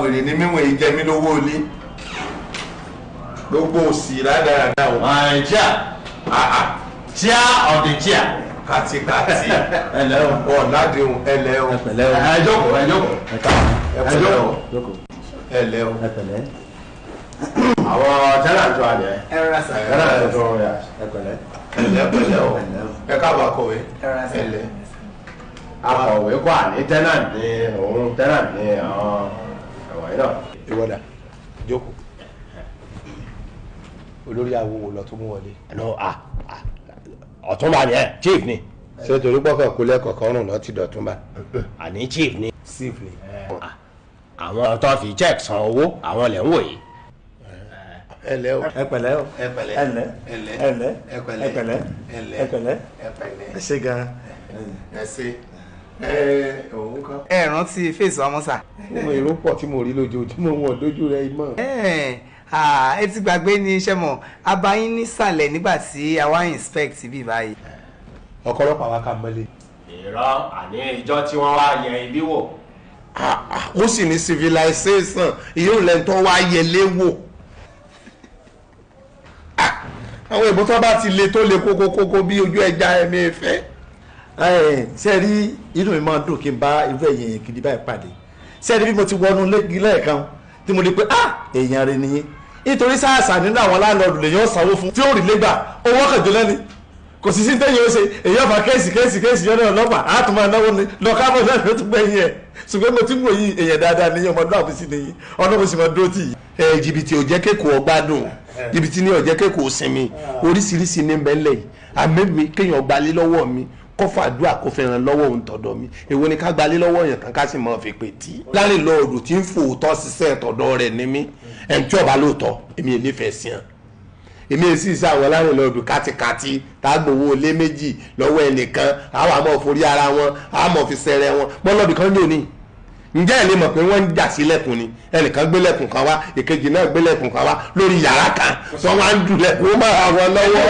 wèrè ní mímú èyí jẹ mí lówó ilé gbogbo òsì rádaràdà o. my chair of the chair. kàtìkàtì ẹlẹ́ o. ọ̀làdìhùn ẹlẹ́ o. ẹpẹ̀lẹ́ o. ẹ jókòó ẹpẹ̀lẹ́ o. ẹlẹ́ o. ẹpẹ̀lẹ́. àwọn tenant tó alẹ́. tenant tó yà ẹpẹ̀lẹ́. ẹlẹ́ o. ẹ káàbọ̀ akọ̀wé. ẹlẹ́. akọ̀wé kọ́ àní tenant ní òun tenant ní àwọn ẹ̀wọ̀n náà. ìwọ́dà jókòó olórí awo wò lọ tó mú wọlé. ọ̀túnba ni ẹ chief ni. ṣé torí pọ́kàn kó lẹ́kọ̀ọ́ kan rùn náà ti dọ̀túnba. àní chief ni. chief ni. àwọn tó fi check san owó àwọn lẹ̀ ń wò yìí. ẹlẹ́ o. ẹpẹ̀lẹ́ o. ẹpẹ̀lẹ́. ẹlẹ́. ẹlẹ́. ẹpẹ̀lẹ́. ẹpẹ̀lẹ́. ẹpẹ̀lẹ́. ẹpẹ̀lẹ́. ẹ ṣé gan. ẹ ṣé. òun kan. ẹ rántí fèsì ọmọ sà. mo èrò pọ̀ tí mo rí lójoojúmọ́ wọn lójú rẹ mọ́. ẹ ti gbàgbé ní iṣẹ́ mọ̀ abayín nísàlẹ̀ nígbà tí a wá inspect bí báyìí. ọ̀pọ̀lọpọ̀ àwa ká mọ́lé. ìrọ̀ àní ìjọ tí wọ́n wá yẹ ibi wò. ó sì ní civilization ìyóò lẹ́nu tó wá yẹlé wò. àwọn ìbò tó bá ti le tó le kókókókó bí ojú ẹja ẹ̀mí ìfẹ́. ṣe rí inú mi máa ń dùn kí n bá irú ẹ̀yìn gidi báyìí pàdé ṣe rí bí mo ti wọnú lẹ́ẹ̀kan tí mo rí pé èèyàn rẹ nìyí nítorí sáàsà nínú àwọn láńlọ́ọ̀dù lèyàn sanwó fún tí ó rí lẹ́gbà owó kàjọ lẹ́ni kò sì sí tẹ́yìn ó ṣe èyàn fà kéèsì yọ́nà ọlọ́pàá àtún máa náwó ni lọ́kàbọ̀ náà ló tún gbẹ̀yìn ẹ̀ ṣùgbọ́n mo ti ń wò yí èèyàn dáadáa ní ọmọdún àbúsí nìyí ọlọ́run sì máa dúró tì yìí. jìbìtì ò jẹ́ kéèkó ọgbádùn jìbìtì ní ò jẹ́ kéèkó sinmi oríṣiríṣi ní bẹ́ńlẹ̀ yìí àmẹ́mi kéèyàn gbalé lọ́wọ́ mi kó fàdúrà kó fẹ́ràn lọ́wọ́ òun tọ̀dọ̀ mi èwo ni ká gbalé lọ́wọ́ yẹn kan ká sì mọ̀ fi pè tí. láàrin lọ́ọ̀dù tí ń fòótọ́ ṣiṣẹ́ tọ̀dọ̀ rẹ̀ ní mí ẹni tí ọba lóòótọ́ èmi èlé fẹ́ sí hàn èmi èsì sí àwọn láàrin lọ́ọ̀dù kátikáti tá a gbowó lé méjì lọ́wọ́ ẹnìkan àwọn àmọ́ forí ara wọn àmọ́ fi sẹ́rẹ̀ wọn bọ́lọ́bì kan yóò ní. ǹjẹ́ ẹ lè mọ̀ pé wọ́n ń jà sí lẹ́kùn ni ẹnìkan gbé lẹ́kùn kan wá èkejì náà gbé lẹ́kùn kan wá lórí yàrá kan wọ́n wá ń dùn lẹ́kùn ó máa wọn lọ́wọ́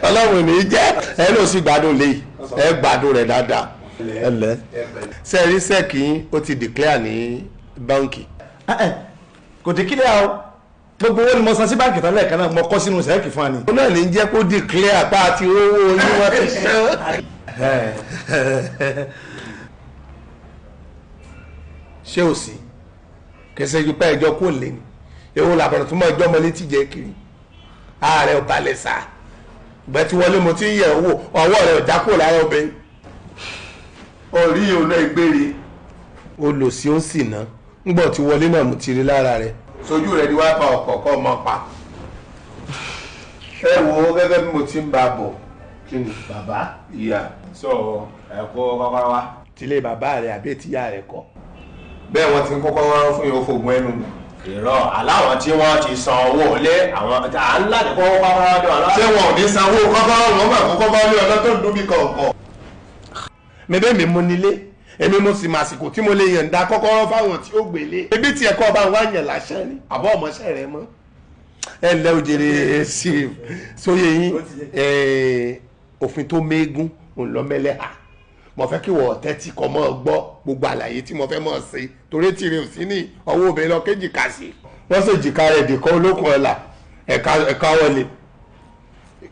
ọlọ́run ní í jẹ́ ẹ ló sì gbádùn lé ẹ gbádùn rẹ̀ dáadáa. ẹlẹ́. sẹ́ẹ̀rí sẹ́ẹ̀kì ó ti declare ní báńkì. kò dé kílẹ̀ o gbogbo owó ni mo san sí báńkì tán lẹ́ẹ̀kan náà mo kọ́ sínú sẹ́ẹ̀kì fún wa ni. ó náà ní jẹ́ kó declare apá àti owó yín wọ́n ti ṣán. ṣé ò sí kẹsẹ̀ yìí pẹ́ ẹjọ́ kò lé ní ewu làbọ̀rọ̀ tó mọ ẹjọ́ mọ létí jẹ́ kiri ààrẹ ò balẹ̀ sá ìgbẹ́ tí wọlé mo ti ń yẹ̀ owó ọwọ́ rẹ̀ ò já kúrò lára obìnrin orí olú ìgbére olòsí ó sì ná ńgbọ̀ tí wọlé náà mo ti rí lára rẹ̀ sojú rẹ̀ ni wá pa ọkọ̀ kọ́ ọmọ pa ẹ wo gẹ́gẹ́ bí mo ti ń bá a bọ̀ kí ni bàbá. ìyá so ẹ kó kọ́kọ́rọ́ wá. tilé bàbá rẹ̀ àbí tíyá rẹ̀ kọ́ bẹ́ẹ̀ wọ́n ti ń kọ́kọ́ wá fún yóò fògùn ẹnu nù. ìrọ̀ aláwọn tí wọ́n ti san owó lé àwọn à ń láti kó kọ́kọ́rọ́ dé ọ̀nà. ṣé wọn ò ní sanwó kọ́kọ́rọ́ wọn máa kọ́kọ́ bá lé ọ̀nà tó ń dún bí kọ̀ọ̀kan. mẹ́bẹ́ mi mú nílé èmi mo sì màsìkò tí mo lè yànda kọ́kọ́rọ́ fáwọn tí ó gbélé ebi tí ẹ̀kọ́ bá wà yàn lásán ni àbọ̀ ọmọọṣẹ́ rẹ mọ́. ẹ ǹlẹ́ òjèrè sí sóyè yín òfin tó méégún òun lọ mẹ́lẹ́ hà mo fẹ́ kí wọ́n tẹ́tí kọ́ mọ́ gbọ́ gbogbo àlàyé tí mo fẹ́ mọ̀ sí torí tìrì ò sí ní ọwọ́ obìnrin lọ kéjì kà sí. wọ́n sì jìkà rẹ̀ dìkọ́ olókùn ọ̀la ẹ̀ka wọlé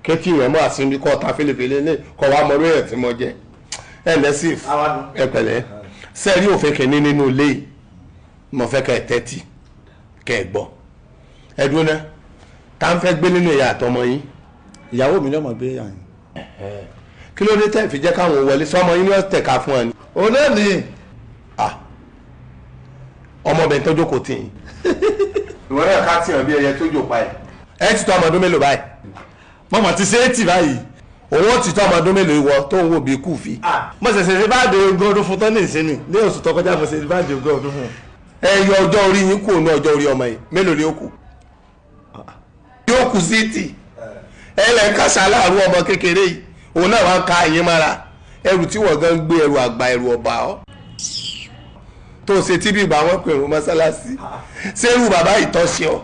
kétí rẹ̀ mọ́ àsìnbí kọ́ ta fèlèfèlè ní kọ́ wa mọ́ lórí ẹ̀ tí mo jẹ́ ẹ̀ lẹ́sìn ẹ̀ pẹ̀lẹ́ sẹ́ẹ̀rí òfin kìíní nínú ilé yìí mo fẹ́ kẹ́ ẹ tẹ́tí kẹ́ ẹ gbọ́ ẹ dúró ná tá ń fẹ́ gbé nínú ìyá àtọmọ yín. ìyàwó mi lọ́mọ gbé yàn. kí ló dé tẹ́ fi jẹ́ káwọn wọlé sọmọ yín ní ọ̀tẹ̀ ká fún ẹ ni. òun náà ni. ọmọbìnrin tó jókòó tì yín. ìwọ náà ká tìyàn bí ẹyẹ tó jò pa ẹ. ẹ ti tó ọmọ ọdún mélòó báyìí. mọ̀mọ́ ti ṣe é tì báyìí. òun ti tó ọmọ ọdún mélòó ìwọ tó ń wò bí kú fi. mo ṣẹ̀ṣẹ̀ ṣe bá de ogún ọdún fún tán ní ìsinmi ní oṣù tó kọjá mo ṣe bá de ogún ọdún fún. ẹ yọ ọjọ́ orí yín kúrò ní ọjọ́ orí ọmọ yìí mélòó ni ó kù. yóò kù sí tì ẹ lẹ́ ń kásá láàrú ọmọ kékeré yìí òun náà wá ń ka ẹ̀yìn mára ẹrù tí wọ́n gan gbé ẹrù àgbà ẹrù ọba ọ́ tó ṣe tí bí ìgbà wọn pè wọn mọ́sálásí ṣé irú bàbá ìtọ́ṣe ọ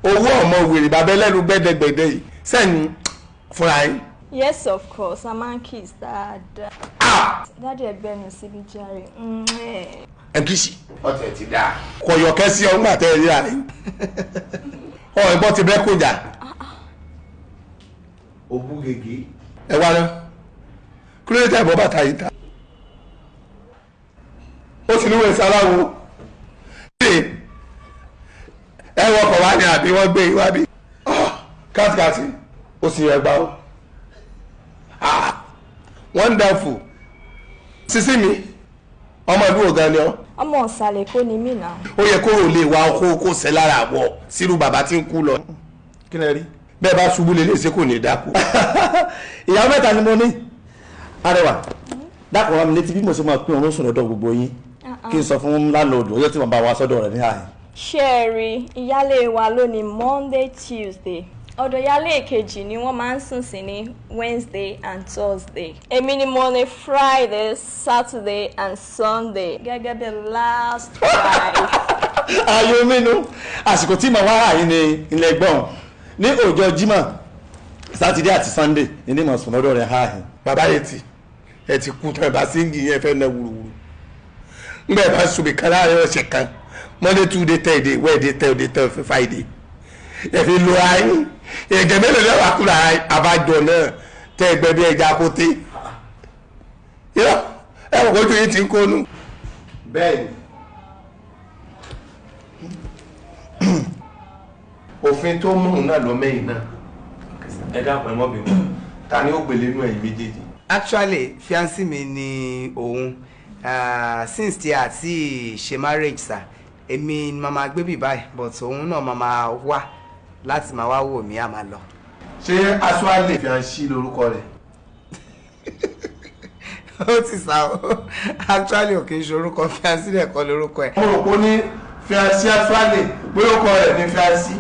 owó ọmọ wèrè bàbá ẹlẹ́nu gbẹ́dẹ́gbẹ́dẹ́ yìí sẹ́ni fúnra yín. Yes, of course. I'm a kiss, Dad. Daddy, ẹgbẹ́ mi síbi jàre. ẹnkíṣì ọtẹ ti dáa kọyọkẹ sí ọgbà tẹ ẹ ríra rẹ ọ ẹ̀gbọ́n ti bẹ kọjá òbú gègé ẹ wá náà kí ló dé tẹ ìbọn bàtà yìí ta ó sì níwèé sáláwo ẹ wọkọ̀ wá ní àbí wọ́n gbé ìwá bí kátìkátì ó sì yẹ gbá ó wonderful sísí mi ọmọ ìlú ọ̀gá ni ọ. ọmọ ọ̀sàlẹ̀ kò ní mí náà. ó yẹ kó o lè wá kó sẹ́ lára àwọ̀ sírú bàbá tí ń kú lọ. kí lẹ rí. bẹ́ẹ̀ bá ṣubú lè léṣe kò ní dákú. ìyàwó mẹ́ta ni mo ní. Arẹwà dákun wá mi létí bí mo ṣe máa pín oorun sùn lọ́dọ̀ gbogbo yín kí n sọ fún landlord ọjọ́ tí mo bá wa sọ́dọ̀ rẹ̀ ní àyè. ṣé ẹ rí ìyálé wa lónìí Monday Tuesday ọ̀dọ̀ ìyálé èkejì ni wọ́n máa ń sùn sí ní Wednesday and Thursday èmi ni mo ní Friday Saturday and Sunday gẹ́gẹ́ bí last wife. ayọ̀ mínú àsìkò tí màá wá àyè ní ilẹ̀ gbọ̀n ní ọjọ́ Jímọ̀ Saturday àti Sunday ní mo sùn lọ́dọ̀ rẹ̀ àyè. bàbá yẹn ẹ ti kú tán ẹ bá sí ń yìnyín ẹ fẹ́ ná wúruwúru ngbà ẹ bá sùn bí kan láàrin ọ̀sẹ̀ kan Monday Tuesday Thursday Wednesday Thursday Thursday Friday ẹ fi lo ayé ẹ̀gẹ́ mélòó lẹ́wà kúrò àbájọ náà tẹ́ ẹgbẹ́ bí ẹja kóté yọ ẹ wọ́n kójú yìí ti ń kónú. bẹ́ẹ̀ni òfin tó mú un náà lọ mẹ́yìn náà ẹ dákun ẹ mọ́bìnrin ta ni ó gbélé inú ẹ̀yìn méjèèjì. Actually fiancé mi ni òun since tí a ti ṣe marriage sa èmi ni màmá gbé bì báyìí but òun náà màmá wá láti máa wá wò mí a máa lọ. ṣé aṣọ àlè fi hàn sí lórúkọ rẹ̀. ó ti sá o actually ò kì í ṣe orúkọ fiancé rẹ̀ kọ́ lórúkọ ẹ̀. mo rò pé ó ní fiancé aṣọ àlè pé orúkọ rẹ̀ ní fiancé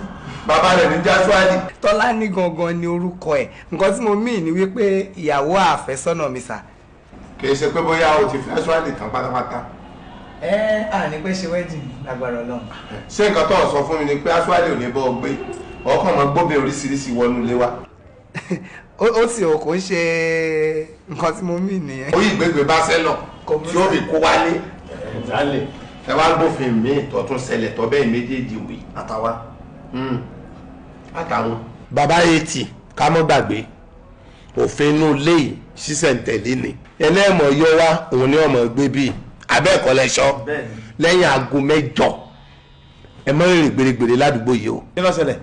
bàbá rẹ̀ ní jásùálì. Tọ́lá ní gangan ni orúkọ ẹ̀ nǹkan tí mo mí ni wípé ìyàwó àfẹ́sọ́nà mi sà. kì í ṣe pé bóyá o ti fi jásùálì tán pátápátá. àní pé ṣe wedding lágbára Ọlọ́run. ṣé nǹkan tó ń sọ fún mi ni pé jásùálì ò ní bọ́ ọ gbé ọkàn máa gbóbe oríṣiríṣi wọnú ilé wa. ó sì ò kò ń ṣe nǹkan tí mo mí nìyẹn. orí ìgbégbé bá sẹ́lọ̀ tí ó fi kó wálé. ẹ wá gbófin mi tọ́tún ṣẹlẹ̀ tọ́ bẹ́ẹ̀ méjèèjì wì. àtàwa. àtàwọn. bàbá etí ká mọ́ gbàgbé òfin inú ilé yìí ṣísẹ̀ntẹ̀lé ni ẹlẹ́mọ̀ yọ wá òun ní ọmọ gbé bíi abẹ́ẹ̀kọ́ lẹ́ṣọ́ lẹ́yìn aago 8 ẹ mọ́ rìnrìn gbèrègbèrè ládùúgbò yìí o. kí ló ṣẹlẹ̀.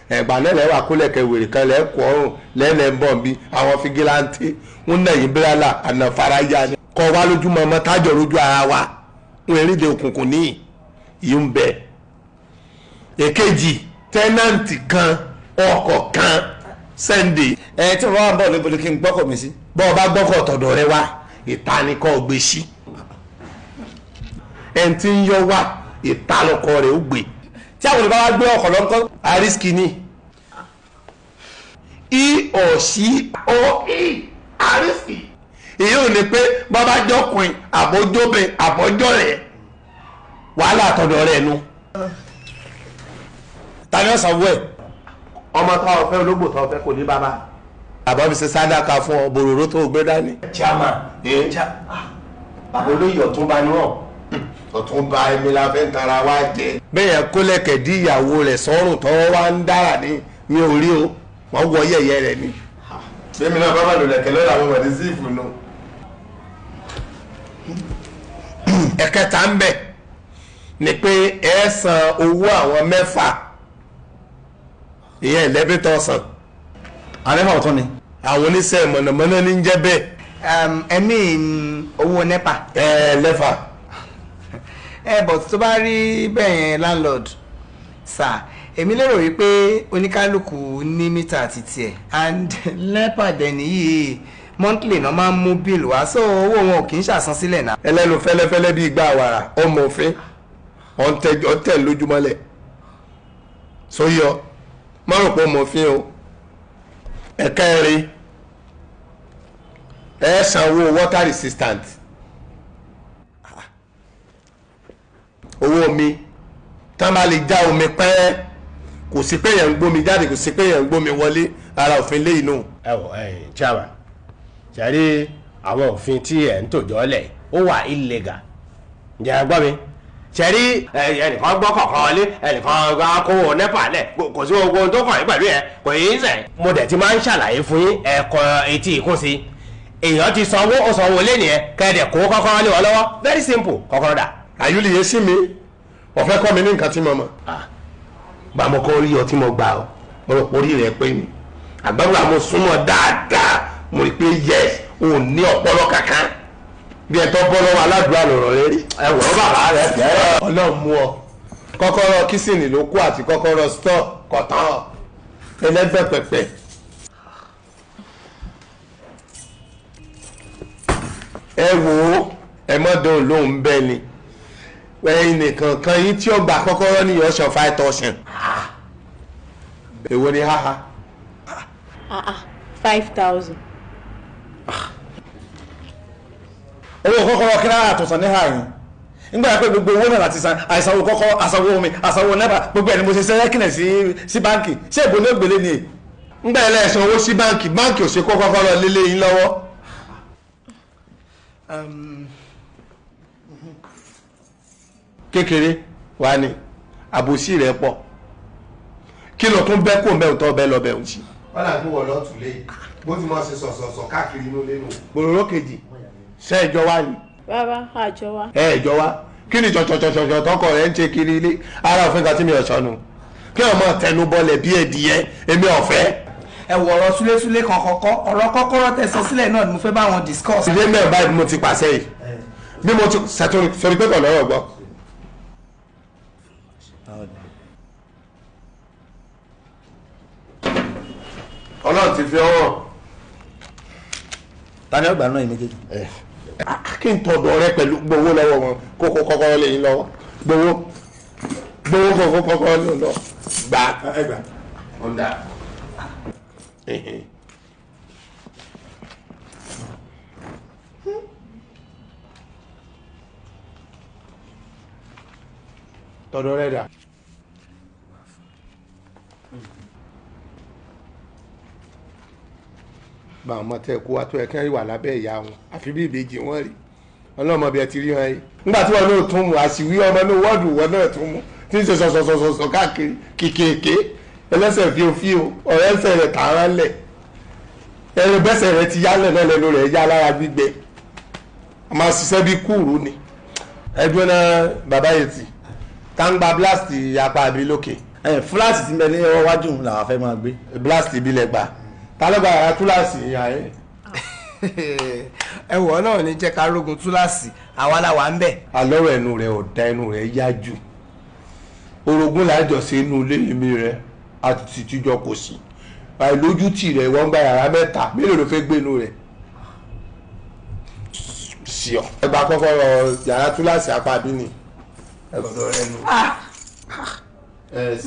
ẹ̀gbà náà lẹ́wà kólẹ̀kẹ̀ wèrè kan lẹ́kọ̀ọ́ ọ̀run lẹ́lẹ̀ ń bọ̀ bí àwọn fìgìláńtì ń nà yín bírálà àná faraya ni. kọ́ wa lójúmọ́ ọmọ tájọ lójú ara wa ń eréde òkùnkùn ní yìí ń bẹ. èkejì tẹ́nàntì kan ọkọ̀ kan Sunday. tí mo bá ń bọ̀ níbo kí n gbọ́kọ̀ mi sí. bọ́ ọ bá gbọ́kọ̀ tọ̀dọ̀ rẹ wá ìtanikọ́ gbé sí. ẹni tí ń yọ wá ìtalọ́kọ rẹ̀ ó gbé. tí àwọn olùbá wa gbé ọkọ̀ lọ́nkọ́. àrísìkì ni ọ̀sí àrísìkì èyí ò ní pé bàbá jọkùnrin àbójóbìn àbójọ rẹ̀ wàhálà àtọ̀dọ̀ rẹ̀ nu. tani ọ̀sán wú ẹ̀. ọmọ táwọn fẹ́ ológbò táwọn fẹ́ kò ní bàbá. àbọ̀ fi ṣe sádàkà fún ọ bòròró tó gbé dání. chairman bàbá olóyè ọ̀túnba ni wọ́n ọ̀túnba ẹ̀mí la fẹ́ tara wá jẹ. bẹ́ẹ̀ kólẹ̀kẹ̀ dí ìyàwó rẹ̀ sọ́rùn tọ́wọ́ wá ń dára ní mi ò rí o wọ́n wọ yẹ̀yẹ́ rẹ̀ ni. bẹ́ẹ̀ni náà bábà lò lẹ̀kẹ̀ lọ́la àwọn ọmọdé sí ìfúnnu. ẹ̀kẹta ń bẹ̀ ni pé ẹ san owó àwọn 6 ìyẹn 11,000. àrẹ́fà ọ̀tún ni. àwọn oníṣẹ́ mọ̀nàmọ́ná ní jẹ́ bẹ́ẹ̀. ẹ̀mí owó NEPA. lẹ́fà. but tó bá rí bẹ́ẹ̀ yẹn landlord sà èmi lérò wípé oníkálukú ní mítà àti tiẹ̀ and NEPA dẹ̀ nìyí monthly náà máa ń mú bill wá so owó wọn ò kì í ṣàsansílẹ̀ náà. ẹlẹ́nu fẹ́lẹ́fẹ́lẹ́ bíi gbà wàrà ọmọ òfin ọ̀ntẹ̀ lójúmọ́lẹ̀ sóyọ mọ́rùn-ún ọmọ òfin o ẹ̀kẹ́rin ẹ sanwó water resistant owó omi tán bá lè já omi pẹ́ kò sí pé yẹn ń gbómi jáde kò sí pé yẹn ń gbómi wọlé ara òfin lé inú. ẹ wò chairman ṣàrí àwọn òfin tí ẹ̀ ń tòjọ́ lẹ̀ ó wà illegal ǹjẹ́ gbọ́ mi ṣẹ̀rí ẹnìkan gbọ́ kọ̀ọ̀kan wọlé ẹnìkan gbọ́ kówó nẹ́pà lẹ̀ kò sí ogun tó kàn yín pẹ̀lú ẹ̀ kò yín sẹ̀. mo dẹ̀ ti máa ń ṣàlàyé fún yín ẹ̀kọ́ etí ìkún sí èèyàn ti sanwó ó sanwó lé nìyẹn kẹ́ẹ̀dẹ̀ kó kọ́kọ́rọ́ lé wọn lọ́wọ́ very simple kọ́kọ́rọ́ dà. àyùlì yẹn sí mi ọ̀fẹ́ kọ́ mi ní nǹkan tí mo mọ̀ gbà mo kọ́ rí ọ tí mo gbà ọ mo rò pé orí rẹ pé mi àgbàgbà mo súnmọ́ dáadáa mo rí pé yes o ní ọpọlọ kankan bí ẹ tó bọ́ lọ́wọ́ aládùúgbò lọ̀rọ̀ rẹ rí ẹ̀wọ̀n bàbá rẹ bẹ́ẹ̀. ọlọ́run mú ọ kọ́kọ́rọ́ kísìnì ló kú àti kọ́kọ́rọ́ stọ̀ kọ̀tán ẹlẹ́gbẹ́ pẹ̀pẹ̀. ẹ wò ó ẹ mọ́ dùn lóhùn bẹ́ẹ̀ ni ẹ̀yin nìkan kan yín tí ó gba kọ́kọ́rọ́ ní ọ̀ṣọ́ 5,000. èwo ni haha. 5,000. owó kọ́kọ́rọ́ kí náà àtọ̀sán ní ààyè nígbà pé gbogbo owó náà láti san àìsanwó kọ́kọ́rọ́ àsanwó omi àsanwó nẹ́bà gbogbo ẹni mo ṣe ṣe rẹ́kìnẹ̀ sí báǹkì ṣé ìbò ní ògbélé ni. ńgbà ẹlẹ́sìn owó sí báǹkì ò ṣe kó kọ́kọ́rọ́ lélé yín lọ́wọ́. kékeré wà ní àbòsí rẹ̀ pọ̀ kí ló tún bẹ́ kó mẹ́rin tó bẹ́ lọ bẹ̀rù sí. wọ́n là ń gbé wọ̀ lọ́tún lé bó ti mọ̀ ṣe sọ̀sọ̀sọ̀ káàkiri inú lẹ́nu. gbòòrò kejì ṣe ìjọ wa ni. Rárá, àjọ wa. ìjọ wa kí ni jọjọjọjọjọ tọkọ rẹ ń ṣe kiri ilé ara òfin kan tí mi ò sọnù kí ọmọ tẹnu bọlẹ̀ bí ẹdìyẹ èmi ọ̀fẹ́. ẹ wọ ọ̀rọ̀ súlésúlé kan kọ́kọ́ ọ̀rọ̀ kọ́kọ́rọ́ tẹ́ sọ sílẹ̀ náà ni mo fẹ́ bá wọn discuss. ilé mẹ́rin báyìí mo ti pàṣẹ yìí bí mo ti ṣètò sọrí pé kò lọ́rọ̀ gbọ́. ọlọ́run ti fi ọwọ́. ta ni ọgbà náà yìí méjèèjì. kí n tọ̀dọ̀ rẹ pẹ̀lú gbowó lọ́wọ́ wọn kókó kọ́kọ́rọ́ lẹ́yìn lọ́wọ́ gbowó kókó kọ́kọ́rọ́ lẹ́yìn lọ́wọ́ gbà ẹgbà ọ̀dà. tọ̀dọ̀ rẹ dà. bá ọmọ tẹ kó wa tó ẹ kẹrin wà lábẹ́ ìyá wọn àfi bí ìbejì wọn rí ọlọ́mọ bí ẹ ti rí hàn yìí nígbà tí wọn náà tún mú àṣìwí ọmọ náà wọ́ọ̀dù wọn náà tún mú tí ń ṣe sọ̀sọ̀sọ̀sọ̀ káàkiri kìkèké ẹlẹ́sẹ̀ fíofío ọ̀rẹ́ ẹsẹ̀ rẹ̀ tààrà lẹ̀ ẹ̀rọ bẹ́sẹ̀ rẹ̀ ti yálẹ̀ náà lẹ́nu rẹ̀ yá lára gbígbẹ a máa ṣiṣẹ́ bí kúrú ni ẹgbẹ́ náà bàbá yìí ti táǹgbà blast apá àbí lókè. fúláàsì ti bẹ ní ọwọ́ wájú làwọn fẹ́ máa gbé. blast ìbílẹ̀ gbà tálọ́gbà ara túláàsì ìyá ẹ̀. ẹwọ náà ní jẹ́ ká rógun túláàsì àwa làwà ń bẹ̀. alọ́rọ̀ ẹnu rẹ̀ ọ̀dà ẹnu rẹ̀ yá jù orogún lájọsí inú ilé mi rẹ̀ àti tíjọ kò sí àìlójútì rẹ̀ wọ́n gba yàrá mẹ́ta mélòó ló fẹ́ gbé inú rẹ̀ sí ọ. ẹgbà kọ́kọ́rọ́ yàrá túláàsì apá bí ni ẹgbọ̀dọ̀ rẹ̀ nù.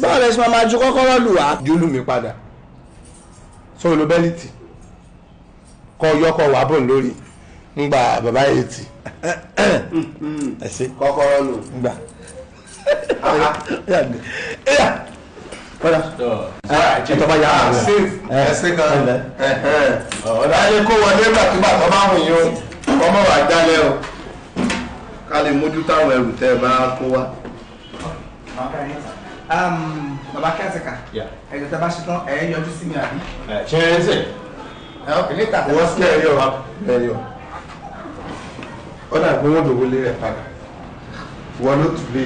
báwo lẹ ṣe máa ju kọ́kọ́rọ́ lù wá. júlù mi padà sọ lo bẹ́líìtì kọ́ yọkọ̀ wà bọ̀ lórí ńgbà bàbá yìí tì ẹ̀sìn kọ́kọ́rọ́ lò ńgbà. ẹ̀tọ́ bá yà á ẹ̀sìn kan ọ̀dà yẹ kó wọlé gbàtúgbà tó bá wùn yín o ọmọ wà jálẹ̀ o ká lè mójú táwọn ẹrù tẹ́ ẹ bá kó wá. bàbá kẹ́sìkà ẹ̀jọ̀ tẹ́ bá ṣe tán ẹ̀ yọjú sí mi àbí. ṣe é ṣe. níta wọ́n sí ẹ̀rí ọ̀rọ̀ ẹ̀rí ọ̀ ọ̀dà pé wọ́n dòwó lé rẹ̀ padà wọ́n ló tù lé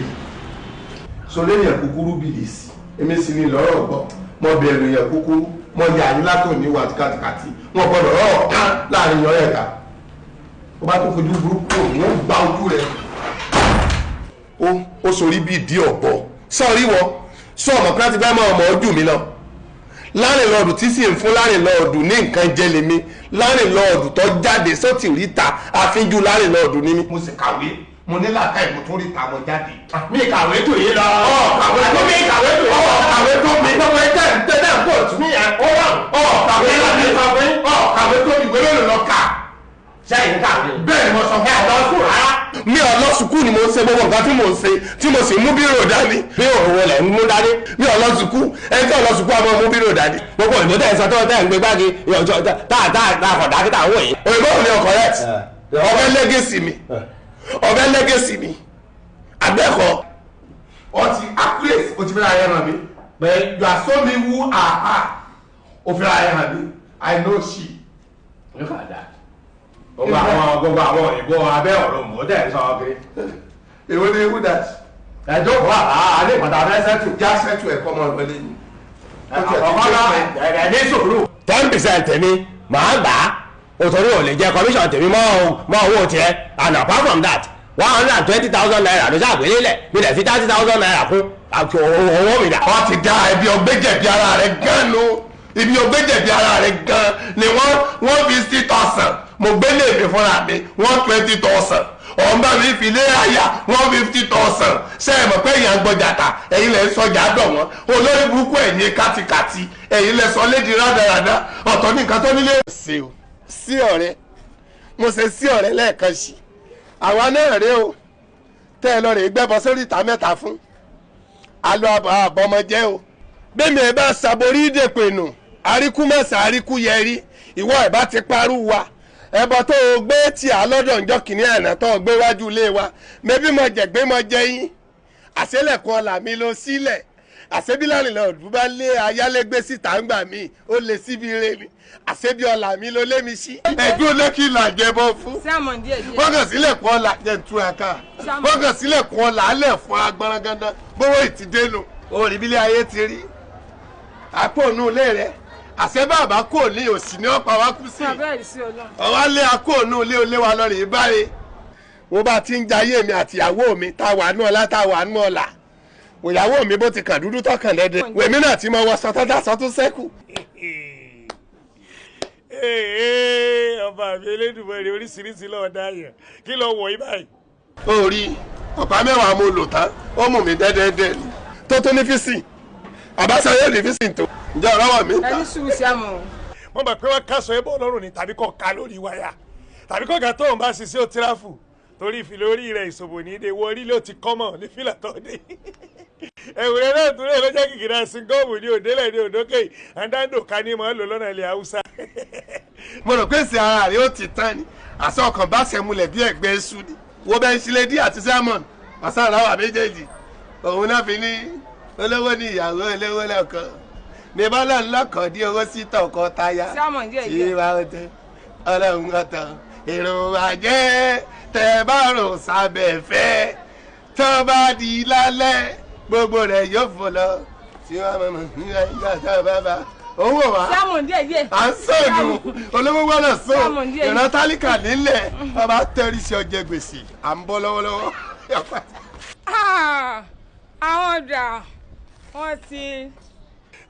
so lẹ́yìn ẹ̀ kúkúrú bìlìsì èmi sì ní lọ́rọ̀ gbọ́ mọ bẹ̀rù yẹn kúkúrú mọ yà ní látò ní wà kàtìkàtì wọn gbọdọ̀ rọ̀ ká láàrin yọ ẹ̀ka ó bá tó fojú burúkú òun gba ojú rẹ̀ ó sorí bí ìdí ọ̀bọ sọ̀rí wọ sọ ọmọ kan ti fẹ́ mọ ọmọ ojú mi lọ láàrin lọ́ọ̀dù tí sì ń fún láàrin lọ́ọ̀dù ní nǹkan jẹ lèmi láàrin lọ́ọ̀dù tó jáde sọ́tì ríta àfínjú láàrin lọ́ọ̀dù ní mi. mo sì kàwé mo ní làákà ìmú tó ríta mo jáde. mi kàwé tó yé lọ. ọ kàwé tó mi kàwé tó yé lọ. kàwé tó mi. gbogbo ẹjẹ tẹ́lẹ̀ ń bọ̀ tún mí yẹn. ó wà kàwé tó mi kàwé. kàwé tó mi gbélé lọ kà. sẹ́yìn kàwé. bẹ́ẹ̀ ni mo sọ fún ọ lọ́sùn rárá. mi ò lọ sùkúù ni mo ń ṣe gbogbo nǹkan tí mo ń ṣe tí mo sì mú bírò dání. bí òun wọlé ń mú dání mi ò lọ sùkúù ẹni tí ò lọ sùkúù àmọ́ mú bírò dání. gbogbo ìbò tẹ̀ ń sọ tẹ́ ń gbé gbági táàkọ̀ dákítà ń wò yìí. òyìnbó mi ò correct ọbẹ̀ lẹ́gẹ̀sì mi ọbẹ̀ lẹ́gẹ̀sì mi Abẹ́kọ̀ ọtí accurate o ti fẹ́ra ayé hàn mí. But you are so me who are her. O fẹ́ra ayé hàn mí. I know she. Look at that. Gbogbo àwọn òyìnbó abẹ́ ọ̀rọ̀ mọ̀ tẹ̀ sọ ọ́kẹ́. Èwo ni ewu that? Ẹjọ́ fún àlẹ́ ìpàdé abẹ́ sẹ́tù. Já sẹ́tù ẹ̀kọ́ ọmọ ìwọlé yìí. Ọ̀kọ́ náà ní sùúrù. 10% tèmi màá gbà á. Òtòrí ò lè jẹ́ commission tèmi mọ́ owó tiẹ̀. And apart from that, 120,000 naira ló ṣàgbélé lẹ̀. Mi lè fi 30,000 naira kún owó mi dà. Wọ́n ti dá ẹbí ọgbẹ́jẹ̀bí ara rẹ̀ gan ló. Ibi ọgbẹ́jẹ̀bí ara rẹ̀ gan ni wọ́n fi 60,000. Mo gbélé mi fúnra mi 120,000. Ọ̀nbá mi fi lé àyà 150,000. Ṣé ẹ mọ̀ pé èèyàn gbọ́jàtà ẹ̀yin lẹ̀ ń sọjà dọ̀ wọ́n. Olórí burúkú ẹ̀yin kátikàti ẹ̀yin lẹ̀ sọ lédi rádaràdá ọ̀tọ̀ ní nǹkan tó nílé. Ṣé o sí ọ̀rẹ́ mo ṣe sí ọ̀rẹ́ lẹ́ẹ̀kan sí àwa náà rèé o tẹ́ ẹ lọ rèé gbẹ́bọ sórí ìta mẹ́ta fún alọ́ àbọ̀mọjẹ́ o bẹ́ẹ̀ mi ẹ̀ bá ṣàborí ìdèpè nù àríkú mẹ́sàn àríkú yẹrí ìwọ ẹ̀ bá ti parú wa ẹbọ tó o gbé tí a lọ́dọ̀ ǹjọ́ kìíní àná tó o gbé wájú ilé wa mẹ́bí mo jẹ̀gbé mo jẹ yín àṣẹlẹ̀kùn ọ̀là mi lọ sílẹ̀ àṣẹbílànì lọ́ọ̀dún bá lé ayálégbé síta ń gbà mí ó lè síbi ire ni àṣẹbí ọ̀là mi ló lé mi sí. ẹ̀dùn lẹ́kì là jẹbọ fún wọ́n kàn sílẹ̀kùn ọ̀là jẹ́ túraká wọ́n kàn sílẹ̀kùn ọ̀là alẹ̀ fún agbọ́nrangandán gbówó ìtìdénù òrìbílẹ̀ ayé ti rí àpò ònú ilé rẹ̀ àṣẹ bàbá kò ní òsì ní ọ̀pá wa kú sí ọ̀wá lé akóònù ilé olé wa lọ́rẹ̀ ìbáre wọ́n bá ti ń jayé mi àtìyàwó mi tá wà nú ọlá tá wà nú ọlà òyàwó mi bó ti kàn dúdú tọkàn lẹ́dẹ̀ wèmí náà ti mọ wọ sọtọ́dá sọtún sẹ́kù. ọba mi Elédùmarè oríṣiríṣi lọ́ọ́ dá yẹn kí lọ wọ̀ yí báyìí. orí ọ̀pá mẹ́wàá mo lò tán ó mú mi dẹ́dẹ́dẹ́ ni tó tó ní físì àbáṣọ yóò ní físì tó ǹjẹ́ ọ̀rọ̀ wọ̀ mí ta. ẹni sùúrù sí àmọ́. mo mọ̀ pé wọ́n kásọ̀ ẹbọ lọ́rùn ni tàbí kọ́ ká lórí wáyà tàbí kọ́ ga tóun bá ṣiṣẹ́ ó tíráfù torí ìfìlẹ̀ orí rẹ̀ ìṣòbò ní ìdè wọ orílẹ̀ ó ti kọ́mọ̀ ní fìlà tó dé ẹ̀wùrẹ́ náà tún lè lọ́jọ́ kìkìrà singọ́ọ̀mù ní òdélẹ̀ ní òdókè àdáńdò ká ní mọ́ lò lọ́nà ilẹ̀ haúsá. mo rò pé èsì ara rẹ̀ ó ti tán ni àṣọ ọkàn bá ṣe múlẹ̀ bí ẹ̀gbẹ́ iṣu ni wo bẹ́ẹ̀ ṣílẹ̀ dí àti sẹ́mọ̀n ọ̀sán àràwà méjèèjì òun náà fi ní olówó ní ìyàwó olówó lọ́kàn ní bọ́lá ńlọ́kàn dí owó sí tọ̀kọ táyà tí wà ó tẹ ọlọ́run ọ̀tàn èrò àjẹ́ tẹ bá rò sábẹ́ fẹ́ tó bá di lálẹ́ gbogbo rẹ̀ yóò fò lọ tí wọ́n mọ̀ nígbà tó bá owó wa à ń sọ̀dù olówó gbọ́dọ̀ sọ ìran tálíkà nílẹ̀ ọba tẹ́rí sí ọjẹ́ gbèsè à ń bọ́ lọ́wọ́lọ́wọ́. àwọn ọ̀dà wọ́n ti.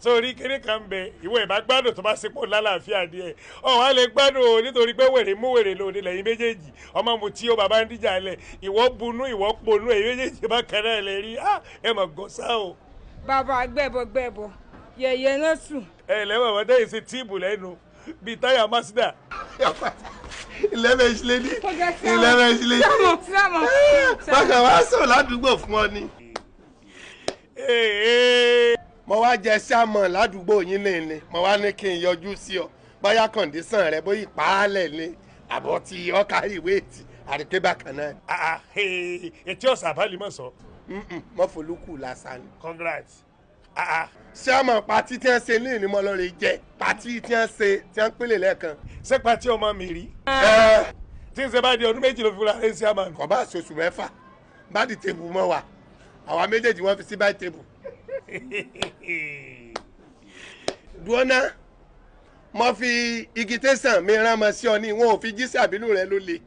sórí kéré kan bẹ ìwọ ìbá gbádùn tó bá sepò lálàáfíà díẹ̀ ọ̀hún á lè gbádùn o nítorí pé wèrè mú wèrè lòdì lẹ́yìn méjèèjì ọmọ mu tí ó bàbá ń díjà lẹ̀ ìwọ bunú ìwọ ponú èyí méjèèjì bá kan náà lè rí ẹ mọ̀ gọ́sá o. bàbá gbẹ̀bọ̀ yẹ̀yẹ̀ náà sùn. ẹ lẹ́wọ̀n wọ́n dẹ́yìn sí tíìbù lẹ́nu bíi táyà Mazda. 11 lady 11 lady bákan wá sọ ládùúgbò fún ọ ni. mo wá jẹ sámọ ládùúgbò yín lẹ́ni mo wá ní kí n yọjú sí ọ bóyá kọ̀ǹdísàn rẹ bóyá ìpààlẹ̀ ni àbọ̀ tí ọkà ìwé ètì àríkè bákan náà. etí ọ̀sán àbálí mọ̀ sọ. mo folúkù lásán ni. congrats. sámọ pati tí wọn ṣe ní ìnímọ̀ lọ́rẹ̀ jẹ́ pati tí wọn ṣe tí wọn pélé lẹ́ẹ̀kan. ṣé pati ọmọ mi rí. tí n ṣe bá di ọdún méjì ló fi wúlò àrẹ sí àmà. kò bá aṣoṣù mẹ́fà bá di tèbù mọ́ wa àwa méjèèjì wọ́n fi sí báyìí tèbù. duona mo fi igi tẹsán mi rán mọ sí ọ ní wọn ò fi jí sí àbínú rẹ ló le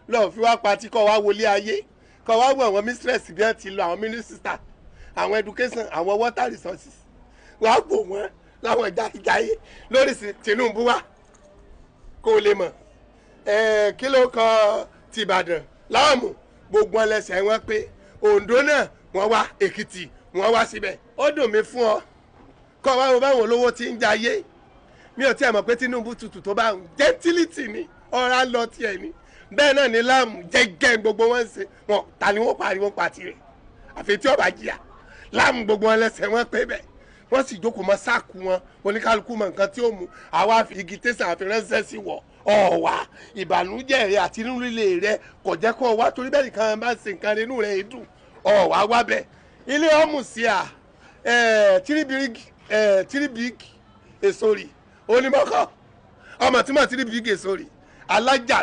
lọ fi wá pati kọ wá wọlé ayé kọ wá wọ àwọn mistress bí wọn ti lọ àwọn minister àwọn education àwọn water resources wàá gbò wọn láwọn ìjáyé lórí Tinubu wa kó lè mọ kí ló kọ tìbàdàn láàmú gbogbo ẹlẹsẹ wọn pé Oǹdó náà wọn wá Èkìtì wọn wá síbẹ̀ ó dùn mí fún ọ kọ́ wá wọn báwọn olówó ti ń jayé mi ò tiẹ̀ mọ̀ pé Tinubu tutù tó bá ń gentility ni ọ̀rá lọ tiẹ̀ ni bẹ́ẹ̀ náà ni láàmú jẹ́gẹ́ gbogbo wọn ṣe wọn ta ni wọ́n pariwo pa tirẹ̀ àfi tí ọba jìyà láàmú gbogbo wọn lẹ́sẹ̀ wọn pé bẹ́ẹ̀ wọ́n sì jókòó mọ́ sáàkù wọn oníkálukú mọ nǹkan tí ó mú àwa igi tẹ̀sán àfiránṣẹ́ sí wọ̀ ọ̀wà ìbànújẹ́ rẹ àti inú líle rẹ kò jẹ́ kó wá torí bẹ́ẹ̀ nìkan bá ṣe nǹkan rẹ inú rẹ dùn ọ̀ wá wá bẹ́ẹ̀ ilé ọ̀mù sí à tiribig èsòrì onímọ̀kọ́ ọmọ tí mo tiribig èsòrì alájà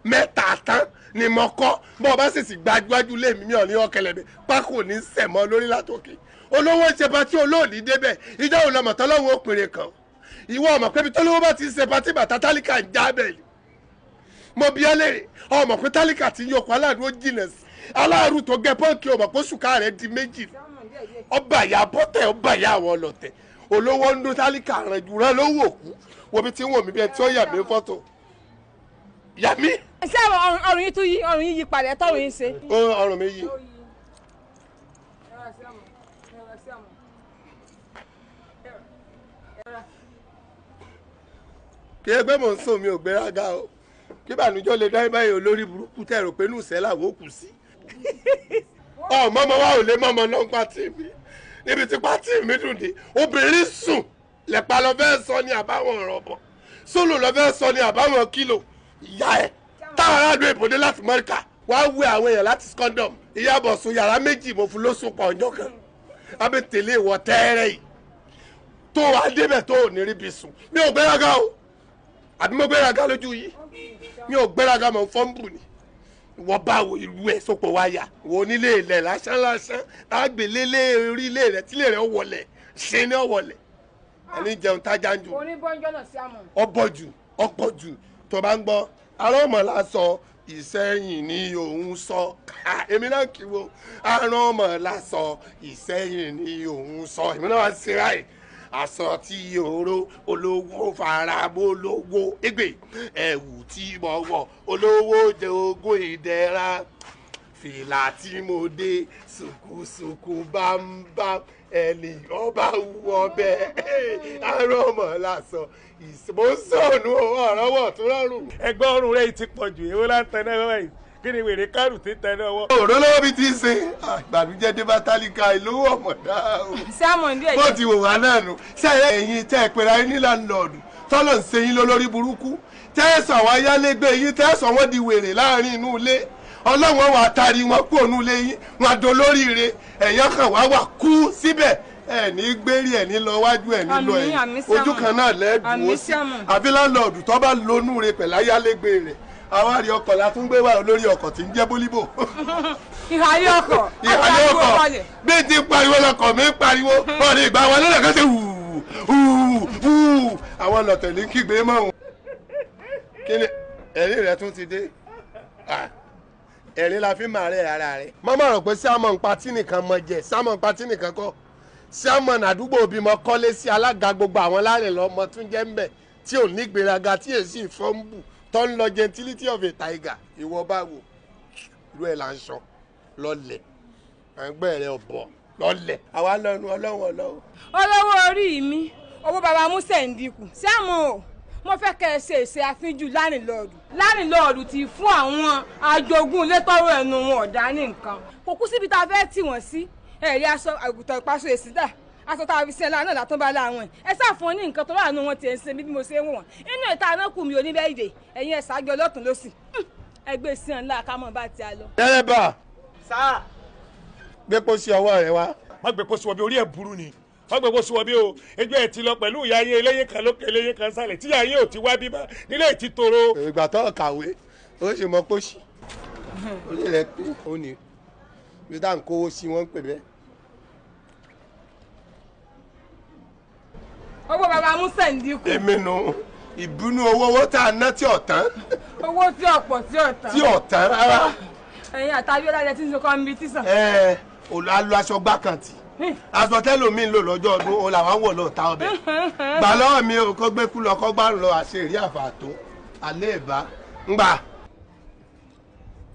mẹ́ta tán ni mo kọ́ bọ́ ọ bá sì gbájú lé mi ò ní ọkẹlẹ̀ mi pákó ní sẹ̀mọ́ lórí látòkè olówó ṣe pati olóòní débẹ̀ ìjọ òun lọmọ tọ́lọ́wọ́ òpèrè kan ìwọ ọmọ pé tọ́lọ́wọ́ bá ti ṣe pati bàtà tálíkà ń já bẹ́ẹ̀ mo bí ẹ léèrè ọmọ pé tálíkà ti yọkọ aláàrú ó jìnà sí aláàrú tó gẹ pọ́ǹkì ọmọ pé ṣùkà rẹ̀ di méjì ọba ìyá bọ́tẹ̀ ọba ìyá àwọn ọlọ́tẹ̀ olówó ń dún tálíkà rẹ̀ jù rẹ̀ lówó òkú wo bí tí ń wò mí bí ẹ tí ó yà mí fọ́tò yà mí. ṣé ọrùn yìí tún yí ọrùn yìí yí padà tọrùn yìí ṣe. ọrùn mi yí. kí ẹgbẹ́ mò ń sùn mi ò gbéraga o kí bànújọ́ lè dáyé báyìí olórí burúkú tẹ̀rọ pé nù sẹ́ làwọn ò kù sí. mọ́mọ́ wa ò lè mọ́mọ́ náà pàtì mi níbi tí pàtì mi dùn dé obìnrin sùn lẹ́pa lọ fẹ́ sọ ní àbáwọn ọ̀rọ̀ bọ̀ sólò lọ fẹ́ sọ ní àbáwọn kílò ìyá ẹ̀ táwọn aráàlú ìbòdé láti mọ́ríkà wá wé àwọn èèyàn láti scondom ìyàbọ̀ sùn yàrá méjì mo fún lóṣù pọ̀ ọjọ́ kan abẹ́ tẹ̀lé ìwọ tẹ́rẹ̀ yìí tó wàá débẹ̀ tó ò ní ríbi sùn mi ò gbéraga o àbí mo gbéraga lójú yìí mi ò gbéraga mọ̀ fọ́nbù ni wọ́n bá wo ìlú ẹ̀ sọ́pọ̀ wáyà wo onílé ilẹ̀ lásán àgbélélé orí ilé rẹ̀ tílé rẹ̀ wọlẹ̀ ṣe ní ọ̀wọ̀lẹ̀ ẹni jẹun tájà ń jù ọ̀pọ̀jù tó bá ń gbọ́ arọ́mọ̀lá sọ ìsẹ́yìn ni òun sọ èmi náà kí wo arọ́mọ̀lá sọ ìsẹ́yìn ni òun sọ èmi náà wá sí ráì aṣọ tí oró olówó fara bolówó égbè ẹ̀wù tí mo wọ̀ olówó jẹ ogún ìdẹ̀ra fìlà tí mo dé sùkùsùkù bámbám ẹni ọba wù ọbẹ̀ arọ́mọ̀lá sọ ìsìmọ́sọ̀nù ọ̀rọ̀wọ̀ tó rọrùn. ẹgbẹ́ ọrùn rẹ̀ ti pọ̀ jù èwo láǹtẹ̀ náà báyìí kí ni wèrè kárù tí tẹ náà wọ́. òró lọ́wọ́ bí ti ṣe ìbànújẹ́ dé bá tálíkà ìlówó ọ̀mọ̀dá o. bó ti wò wá náà nù sẹ́yìn ẹ̀yìn tẹ́ ẹ pera yín ní láńlọ́ọ̀dù tọ́lọ̀ ń ṣe yín lólórí burúkú tẹ́ ẹ sọ àwọn ayálégbé yín tẹ́ ẹ sọ wọ́n di wèrè láàrin inú ilé ọlọ́wọ́n wà tari wọn kú ònú ilé yín wọn adolóríire ẹ̀yàn kan wà kú síbẹ̀ ẹni gbérí ẹni lọ wájú ẹni lọ ẹ̀yìn ojú kan náà lẹ́ẹ̀dùn ó sí àbí láńlọ́ọ̀dù tó bá lonú re pẹ̀lú ayálégbé rẹ̀ àwárí ọkọ̀ la tún gbé wà lórí ọkọ̀ tí ń jẹ́ bólíbò. ìhàlẹ́ ọkọ̀ bí ti pariwo lọkọ̀ mi pariwo wọn lè gbà wọn lọ́dọ̀ kan ṣe wùú àwọn lọ̀tẹ̀ ní kígbe mọ́ wọn. kí ni ẹ̀rí rẹ tún ti dé ẹ̀rí la fi máa rẹ̀ ara rẹ̀. mọ́mọ́ rò pé sámọ̀ ń patí nìkan mọ jẹ sámọ̀ ń patí nìkan kọ́ sámọ̀ àdúgbò òbí mọ kọ́lé sí alága gbogbo àwọn láàrin lọ́mọ tún jẹ́ ń bẹ̀ tí ò ní gbéraga tí èsì fọ́nbù tó ń lọ gentility of a tiger ìwọ bá wò irú ẹ̀ là ń sọ lọ́lẹ̀ ẹgbẹ́ rẹ̀ ọ̀bọ̀ lọ́lẹ̀ àwa lọ́nu ọlọ́wọ́ lọ́wọ́. olówó orí mi owó baba musa ń dínkù sí àmọ́ o mo fẹ́ kẹ́ ẹ ṣe ìṣe àfihàn lárìnlọ́ọ̀dù ti fún àwọn ajogún létọ́rọ̀ ẹnu wọn ọ̀dà ní nǹkan kò kú síbi tá a fẹ́ tì wọ́n sí ẹ̀rí aṣọ àgùntàn ìpaṣọ èsì dà aṣọ tá a fi ṣe ẹlá náà látọ́ bá láwọn ẹ ṣàfihàn ní nǹkan tó láàánú wọn ti ẹ̀ ń ṣe bí mo ṣe ń wọ̀n inú ìta náà kù mí oníbẹ̀ẹ́dẹ̀ ẹ̀yin ẹ̀ṣá gbé ọlọ́tún lọ́sì ẹgbẹ́ sí ọ̀nà ká mọ̀ bá ti a lọ. dẹ́rẹ́bà gbé pósí ọwọ́ rẹ wá. má gbé pósí wọ bí orí ẹ̀ burú ni má gbé pósí wọ bí o ẹjọ́ ẹ̀ ti lọ pẹ̀lú ìyá yín eléyé kan lókè eléyé kan sálẹ̀ tí ìyá yín ò ti wá bíbá nílé ìtì toro. ìgbà tó kàwé ó sì mọ pósí orí rẹ pé ó ní bí táà ń kówó sí wọn ń pè bẹ́ẹ̀. owó baba musa ń dínkù. èmi nù ìbínú owó tá a ná tí ọ̀tán. owó tí ọ̀pọ̀ tí ọ̀tán. tí ọ̀tán rárá. ẹ̀yin àtàbí ọ̀làjẹ tí ń sọ kọ́mpítíṣàn. alu aṣọ gbàkàntì aṣọ tẹ́lòmíì ń lò lọ́jọ́ ọdún o làwọn wọ̀ lọ́ọ̀ ta ọbẹ̀. gbà lọ́wọ́ mi ò kọ́ gbé kú lọ kọ́ gbà lọ àṣírí àfàtó alẹ́ ìbá ńgbà.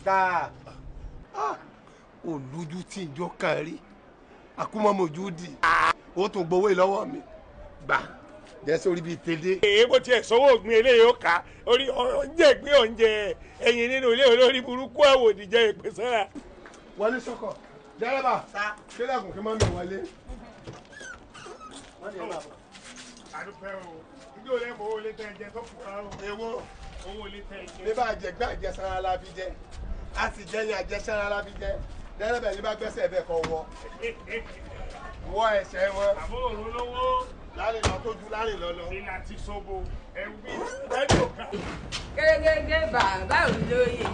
dáa olójú tí ìjọ kan rí akúmọ̀mọ̀jú dì ó tún gbowó lọ́wọ́ mi gbà jẹ́ sórí bíi tẹ́lẹ̀. èyí bó tiẹ̀ sọ́wọ́ ògbìn eléyìí ó kà orí oúnjẹ ìgbín oúnjẹ ẹ̀yìn nínú ilé olórí burúkú àwòdì jẹ́ ìpè sára. wọlé sọkọ dẹ́rẹ́bà kílẹ̀kùn kí mọ́mí wọlé. àdúpẹ́ o ìjọ rẹ̀ mọ owó lé tẹ́ ẹ jẹ tó kura o. èwo owó lé tẹ́ ẹ jẹ. bí bá a jẹ gbé àjẹsára la fi jẹ a sì jẹ ní àjẹsára la fi jẹ dẹ́rẹ́bẹ̀ ní bá gbẹ́sẹ̀ bẹ́ẹ̀ kọ́ wọ ẹ̀ṣẹ̀ wọn. àbúrò olówó. láàrin lọ tó ju láàrin lọ lọ. ìlà ti ṣobo ẹ̀wí rẹ́díò kan. gẹ́gẹ́ bàbá olóye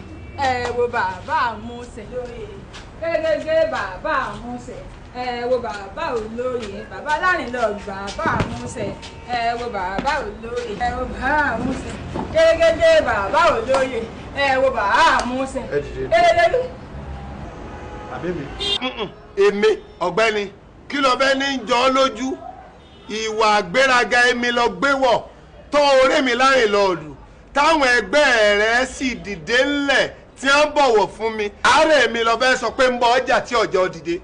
ẹ wo bàbá àmúṣe gẹ́gẹ́ bàbá àmúṣe ẹ wo bàbá olóye bàbá láàrin lọ bàbá àmúṣe ẹ wo bàbá olóye ẹ wo bàbá àmúṣe gẹ́gẹ́ bàbá olóye ẹ wo bàbá àmúṣe gẹ́gẹ́. àbẹ́mi. èmi ọ̀gbẹ́ni kí ló bẹ́ ní jọ lójú ìwà àgbéraga èmi lọ gbé wọ̀ tó orí mi láàrin lọ́ọ̀lù táwọn ẹgbẹ́ rẹ̀ sì dìde ńlẹ̀ tí wọ́n bọ̀wọ̀ fún mi àárẹ̀ mi lọ fẹ́ sọ pé ń bọ ọjà tí ọjọ́ dìde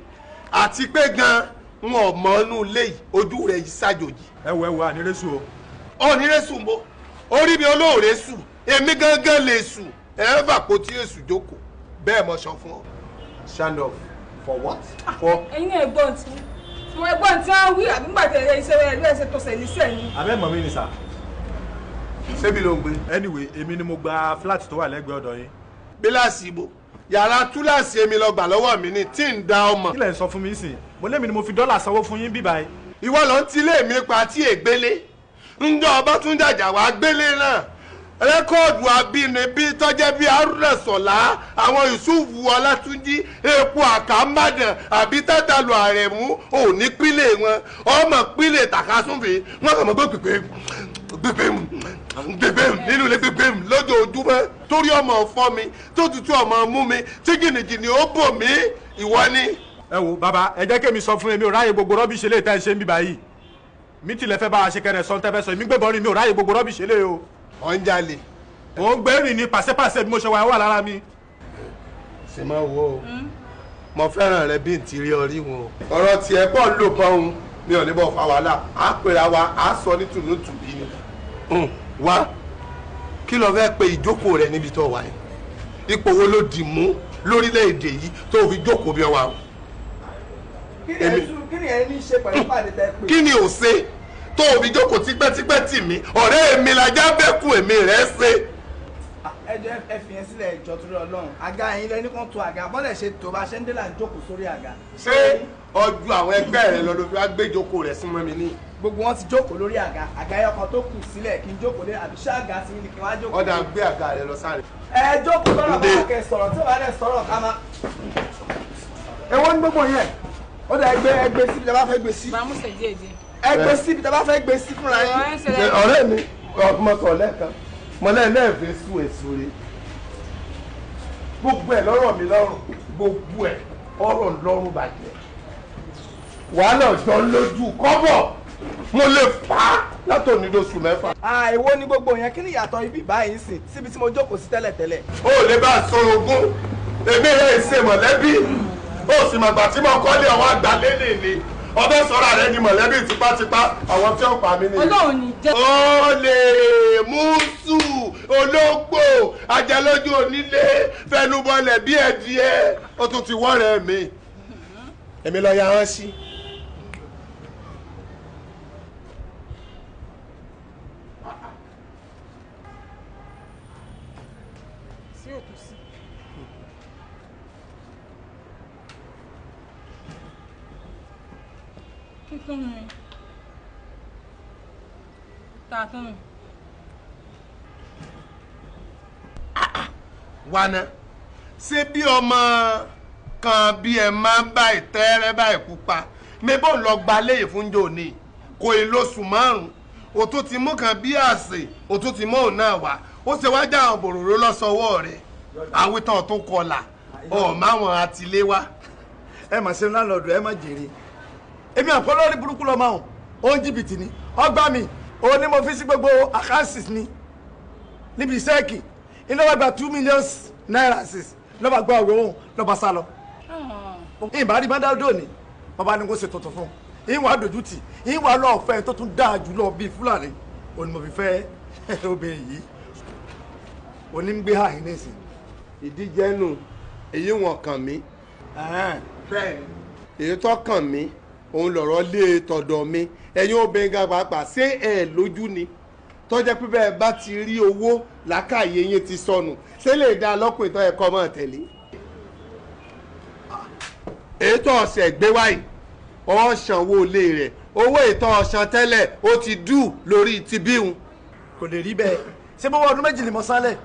àti pé gan n ò mọ inú ilé yìí ojú rẹ̀ yìí ṣàjòjì. ẹ wo ànírésù o. onírésù ń bọ orí mi olóòrè sù èmi gángan lè sù ẹ fà kó tí èsù jókòó bẹ́ẹ̀ mo sọ fún ọ. stand off for what. ẹ̀yin ẹ̀gbọ́n tí wọ́n wí àbígbà tẹ̀lé iṣẹ́ ẹ̀lú ẹ̀ṣẹ̀ tó ṣẹ̀ ní sẹ́yìn. abẹ́ mọ̀ mi ni sà. ṣébi ló ń gbé. anyway èmi ni mo gba flat tó wà lẹ́gbẹ̀ẹ́ ọ̀dọ̀ yín. bíláàsì ibo yàrá túláàsì èmi lọ gbà lọ́wọ́ mi ni tí ń da ọmọ. kí lẹ̀ ń sọ fún mi sìn mo lémi ni mo fi dọ́là sanwó fún yín bíbá yìí. ìwọ lọ ń tilé mi pa tí ègbélé ńjọ ọba tún jàjà wá gbélé náà rẹ́kọ̀dù abínibí tọ́jẹ́ bí arúnà sọ̀lá àwọn Yusufu Ọlátúnjí epo àkàmbàdàn àbí tátàlù àrẹ̀mú òní pílẹ̀ wọn ọmọ pílẹ̀ tàkásúnfẹ̀ wọn kàn mọ́ gbẹgbẹ nínú ilé gbẹgbẹ lójoojúmọ́ torí ọmọ fọ́ mi tó tutù ọmọ mú mi tí gìnìgìnì ó bò mí ìwọ ni. ẹ wo bàbá ẹ jẹ́ kémi sọ fún mi ò ráyè gbogbo rọ́bì ṣẹlẹ̀ tá ẹ ṣe ń bíbá yìí mi tilẹ̀ fẹ́ bá a ṣe kẹrẹ sọ tẹ́fẹ́ sọ èmi gbẹ̀bọ̀ rin mi ò ráyè gbogbo rọ́bì ṣẹlẹ̀ o. ọ̀ ń jalè. mò ń gbẹ́rìn ní pàṣẹpàṣẹ bí mo ṣe wà lára mi. sì máa wo o mo fẹ́ràn rẹ bí n ti rí ọrí wọn. ọ̀rọ̀ tiẹ̀ pọ̀ ń lò pọ́n mi ò ní bọ̀ fa wàhálà á pera wa á sọ ní tùnútùbí ni. wá kí lo fẹ́ pe ìjókòó rẹ níbi tó wà yìí ipò wo ló dì mú lórílẹ̀‐èdè yìí tó fi jókòó bí ọ wà. kí ni ẹ ní ṣe pẹ̀lú pàdé tẹ́ pé. kí ni ò ṣe tó o fi jókòó tipẹ́tipẹ́ tì mí ọ̀rẹ́ èmi lajá bẹ́kù èmi rẹ̀ ṣe. ẹjọ́ ẹ fi yẹn sílẹ̀ ìjọ torí Ọlọ́run àga yín lẹni kan tó àga bọ́lẹ̀ ṣe tó bá ṣe ń dé là ń jókòó sórí àga. ṣé ọjọ́ àwọn ẹgbẹ́ rẹ lọ ló fi wá gbé jókòó rẹ súnmọ́ mi ní. gbogbo wọn ti jókòó lórí àga ẹyọkan tó kù sílẹ̀ kí n jókòó lé àbí ṣé àga sí ni kí n wá jókòó. ọ̀dà gbé àga rẹ lọ sáré. ẹ jókòó lọ́rọ̀ bá kẹ sọ̀rọ̀ tí ò bá dẹ̀ sọ̀rọ̀ ká máa. èwo ni gbogbo yẹn ó dà ẹgbẹ́ síbi tí a bá fẹ́ gbé sí. bàmúṣe díẹ̀díẹ̀. ẹgbẹ́ síbi tí a bá fẹ́ gbé sí fúnra yín. ọ̀rẹ́ mi ọmọkàn lẹ́ẹ̀kan mọ̀lẹ́ẹ̀lẹ́ẹ̀fẹ́ sú èso rẹ̀ gbogbo ẹ̀ lọ́rọ̀ mi lọ́rùn gbogbo ẹ̀ ọ̀rọ̀ lọ́rùn bàjẹ́ wàhálà ọ̀jọ́ lójú kọ́bọ̀ mo lè fà á látòní lóṣù mẹ́fà. àìwo ni gbogbo yẹn kí ni ìyàtọ̀ ibi báyìí sìn síbi tí mo jókòó sí tẹ́lẹ̀tẹ́lẹ̀. ó lè bá a sọ̀rọ̀ ogún èmi rẹ̀ ṣe mọ̀lẹ́bí ó sì mọ̀gbà tí mo kọ́lé ọwọ́ àgbà lélẹ̀ ni ọbẹ̀ sọ̀rọ̀ rẹ̀ di mọ̀lẹ́bí tipátipá àwọn tí ó pa mí nìyẹn. Ọlọ́run ní jẹ́. ó lè mùsù ológbò ajẹlójú onílé fẹnubọlẹ̀ bí ẹdìẹ ó tún ti wọ́rẹ̀ mi èmi lọ ya wọ́n sí. Wánà ṣé bí ọmọ kan bí ẹ máa ń bá ìtẹ́rẹ́ báyìí pupa mébò lọ gba léyè fún jòní kò ì lóṣù márùn-ún o tún ti mú kan bí àsè o tún ti mú òun náà wá ó ṣe wá já àwọn bòròró lọ́sọ̀wọ́ rẹ̀ àwítàn tó kọlà ọ̀ máwọn àtìléwá. ẹ mà ṣe láńlọ́ọ̀dù ẹ má jèrè èmi àpò lórí burúkú lọ́mọ ọ̀hún ó ń jìbìtì ni ọgbà mi òun ni mo fi sí gbogbo àkáǹsì ni níbi ìṣẹ́ẹ̀kì iná wá gba 2 million naira sis lọ́ba gba òwe òun lọ́ba sá lọ. ìbá rí bàdá òní bàbá ni kò ṣe tuntun fún un ìwà dójútì ìwà lọ́ọ̀fẹ́ tó tún dáa jù lọ bíi fúlàní òun ni mo fi fẹ́ obìnrin yìí òní ń gbé àyín nísìn. ìdíje nù èyí wọn kàn mí bẹ́ẹ̀ èyí tó kàn mí òun lọ̀rọ̀ lé tọ̀dọ̀ mi ẹ̀yin obìnrin ga pàápàá ṣé ẹ̀ lójú ni tọ́jẹ́ pé bẹ́ẹ̀ bá ti rí owó làákàyè yín ti sọnù ṣé lè dá lọ́kùnrin tó yẹ kọ́ mọ́ tẹ̀lé. ètò ọ̀sẹ̀ gbé wáyé ọ̀ṣanwó ilé rẹ̀ owó ètò ọ̀ṣan tẹ́lẹ̀ ó ti dù lórí ti bíhun. kò lè rí bẹ́ẹ̀ ṣé bó wọ́n ọdún méjì ni mo sálẹ̀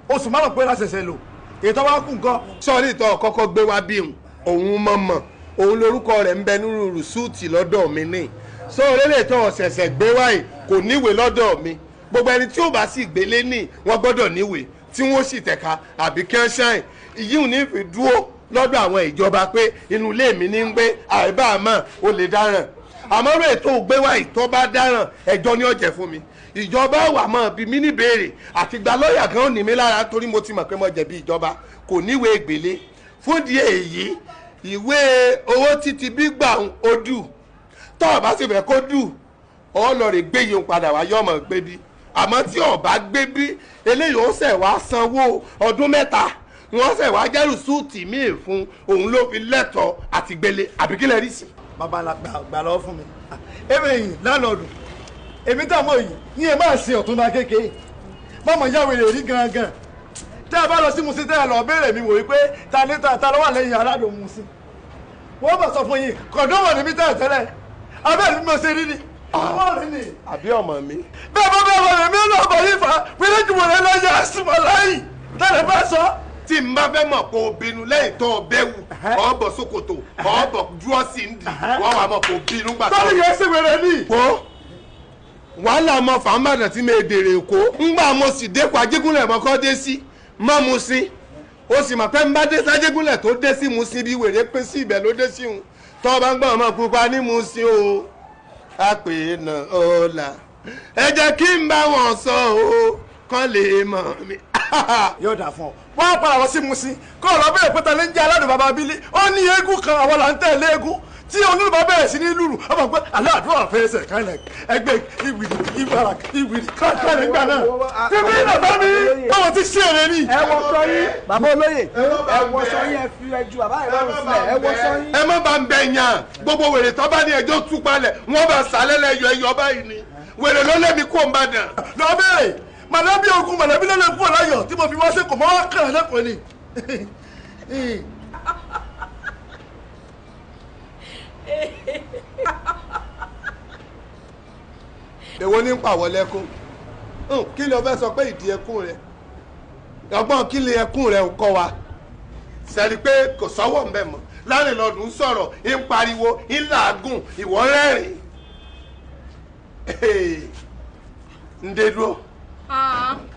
oṣù márùn pé láṣẹṣẹ lò ètò wa kù nǹkan. sọ́ọ́rí ìtọ́ kọ́kọ́ gbé wá bíhun òun mọ̀mọ́ òun lórúkọ rẹ̀ ń bẹ nínú rìsúùtì lọ́dọ̀ mi ní sọ́ọ́rí lè tọ́ ọ̀sẹ̀sẹ̀ gbé wáyé kò níwèé lọ́dọ̀ mi gbogbo ẹni tí ó bá sì gbélé ní wọ́n gbọ́dọ̀ níwèé tí wọ́n sì tẹ̀ka àbí kẹ́ńṣáìn ìyíhùn ní fi dúró lọ́dọ̀ àwọn ìjọba pé inú ilé mi ní ń gbé àìbá àmọ́ ó lè dáràn àmọ́ rẹ̀ tó gbé wáyé tó bá dáràn ẹjọ́ ní ọ̀jẹ̀ fún mi ìjọba wà mọ́ bí mi ní béèrè àti gba lọ́ọ̀yà gan ò ní mi lára torí mo ti mọ̀ pé mo jẹ̀bi ìjọba kò níwèé ìgbélé fún di èyí ìwé owó títí bí gbà ó dù tó o bá sì fẹ́ kó dù ọ lọ rè gbé yìí padà wá yọmọ gbé bí àmọ́ tí o bá gbé bí eléyìí ó ṣẹ̀ wá sanwó ọdún mẹ́ta wọ́n ṣẹ̀ wá jẹ́rù súùtì míì fún òun ló fi lẹ́tọ̀ọ́ àti gbélé àbíkílẹ̀ rí sí. bàbá gbà lọ́wọ́ fún mi èmi yìí lánàádù èmi tààmú yìí ní ẹ máa ṣe ọ̀túnba kékeré mọ́mọ́ ìyá wèrè rí gangan tẹ́ ẹ bá lọ sí Musin tẹ́ ẹ lọ béèrè mi wò wípé ta ní ta ló wà lẹ́yìn aládùn Musin wọ́n bọ̀ sọ fún yín kọ̀dọ̀ wọ̀ ní mi tẹ́lẹ̀ tẹ́lẹ̀ abẹ́rẹ́ mi mo ṣe rí ni àbí ọmọ mi. bẹ́ẹ̀ bá bẹ́ẹ̀ wọ̀ mí náà bọ̀ yín fa wílé jùmọ̀ rẹ lọ́yà àṣìmọ̀ láyìn tẹ́lẹ̀ bá sọ. tí n bá fẹ́ mọ̀ pé o bínú lẹ́yìn tó o bẹ́wù ọ̀bọ̀ ṣòkòtò ọ̀bọ̀ dúrọ́sì ń dì wọ́n wà mọ̀ pé o bínú gbà tó. tọ́lú yẹn sì wẹ̀rẹ̀ ní. kó wàhálà ọmọ fàmàdàn tí mi dèrè èkó ńgbà mo sì dẹ́kun Ajégúnlẹ̀ mọ́kọ́ dé sí mọ́ Musin o sì mọ̀ pé ń bá dé sájégúnlẹ̀ tó dé sí Musin bí wèrè pín sí ibẹ̀ ló dé sí òun tó bá ń gbọ́n ọmọ pupa ní Musin o a pè é nà ó là ẹ jẹ́ kí n bá wọn sọ o kán lè mọ̀ mi. yóò dà fún ọ wọ́n á padà wọ sí Musin kó ọ̀rọ̀ bẹ́ẹ̀ pẹ́ta ló ń jẹ́ aládùn bàbá abílí ó ní eégún kan àwọn là ń tẹ̀lé eégún tí olùbá bẹ̀rẹ̀ sí ní lùlù ọmọ pé aláàdúrà fẹsẹ̀ kálẹ̀ ẹgbẹ́ ìwìrì ìbára ìwìrì kálẹ̀ nígbà náà tèmi bàbá mi báwọn ti ṣe èrè ni. ẹ wọ sọ yín bàbá olóyè ẹ wọ sọ yín ẹ fi ẹjú bàbá rẹ lọ́rùn sílẹ̀ ẹ wọ sọ yín. ẹ má bá ń bẹ yàn gbogbo wèrè tó bá ní ẹjọ́ tú palẹ̀ wọ́n bá sálẹ̀ lẹ́yọ ẹyọ báyìí ni wèrè ló lé mi kó ń bàdàn. lọ bẹ́ẹ̀ mọ̀lẹ́bí ogun mọ̀lẹ́bí lọ́lẹ̀ fún ọ̀láyọ̀ tí mo fi wá sẹ́kọ̀ọ́ mọ́ kàn lẹ́kọ̀ọ́ ni. èwo ní pàwọ́ lẹ́kún kí ló fẹ́ sọ pé ìdí ẹkún rẹ ọgbọ́n kí lè ẹkún rẹ ń kọ́ wa sẹ́ni pé kò sọ́wọ́ ń bẹ̀ mọ́ láàrin lọ́dún ń sọ̀rọ̀ ń pariwo ń làágùn ìwọ rẹ́rìn ń dé dúró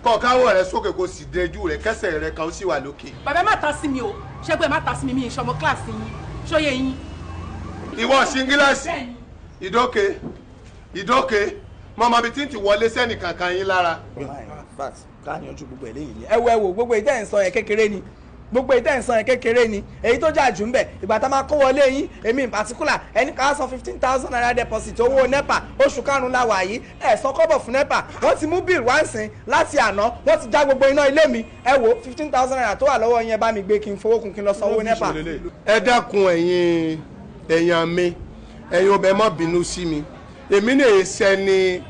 kọ́ káwọ́ rẹ sókè kó sì dẹjú rẹ kẹsẹ̀ rẹ kan ó sì wà lókè. bàbá má ta sí mi o ṣẹ́gbẹ́ má ta sí mi ìṣọmọ kíláàsì yín ṣóyè yín. ìwọ ṣingílẹ̀sì ìdókè mọ́mọ́ bíi tí ń ti wọlé sẹ́nì kankan yín lára. ká yanjú gbogbo ẹ̀ lẹ́yìn ẹ wo gbogbo ìtẹ́ ìsọ yẹn kékeré ni gbogbo ìtẹ́ ìsọ yẹn kékeré ni èyí tó jà jù ń bẹ̀ ìgbà tá a máa kó wọlé yín èmi in particular ẹni ká san 15,000 naira deposit owó nepa oṣù karùn-ún la wà yìí ẹ̀ sọ kọ́bọ̀ fún nepa wọ́n ti mú bill wá ń sìn láti àná wọ́n ti já gbogbo iná ilé mi ẹ wo 15,000 naira tó wà lọ́wọ́ yẹn bá mi gbé kí n fowó kun kí n lọ sanwó nepa. ẹ dákun ẹ̀yin èèyàn mi ẹ̀yin ọbẹ̀ má bínú sí mi èmi ní èsẹ́ni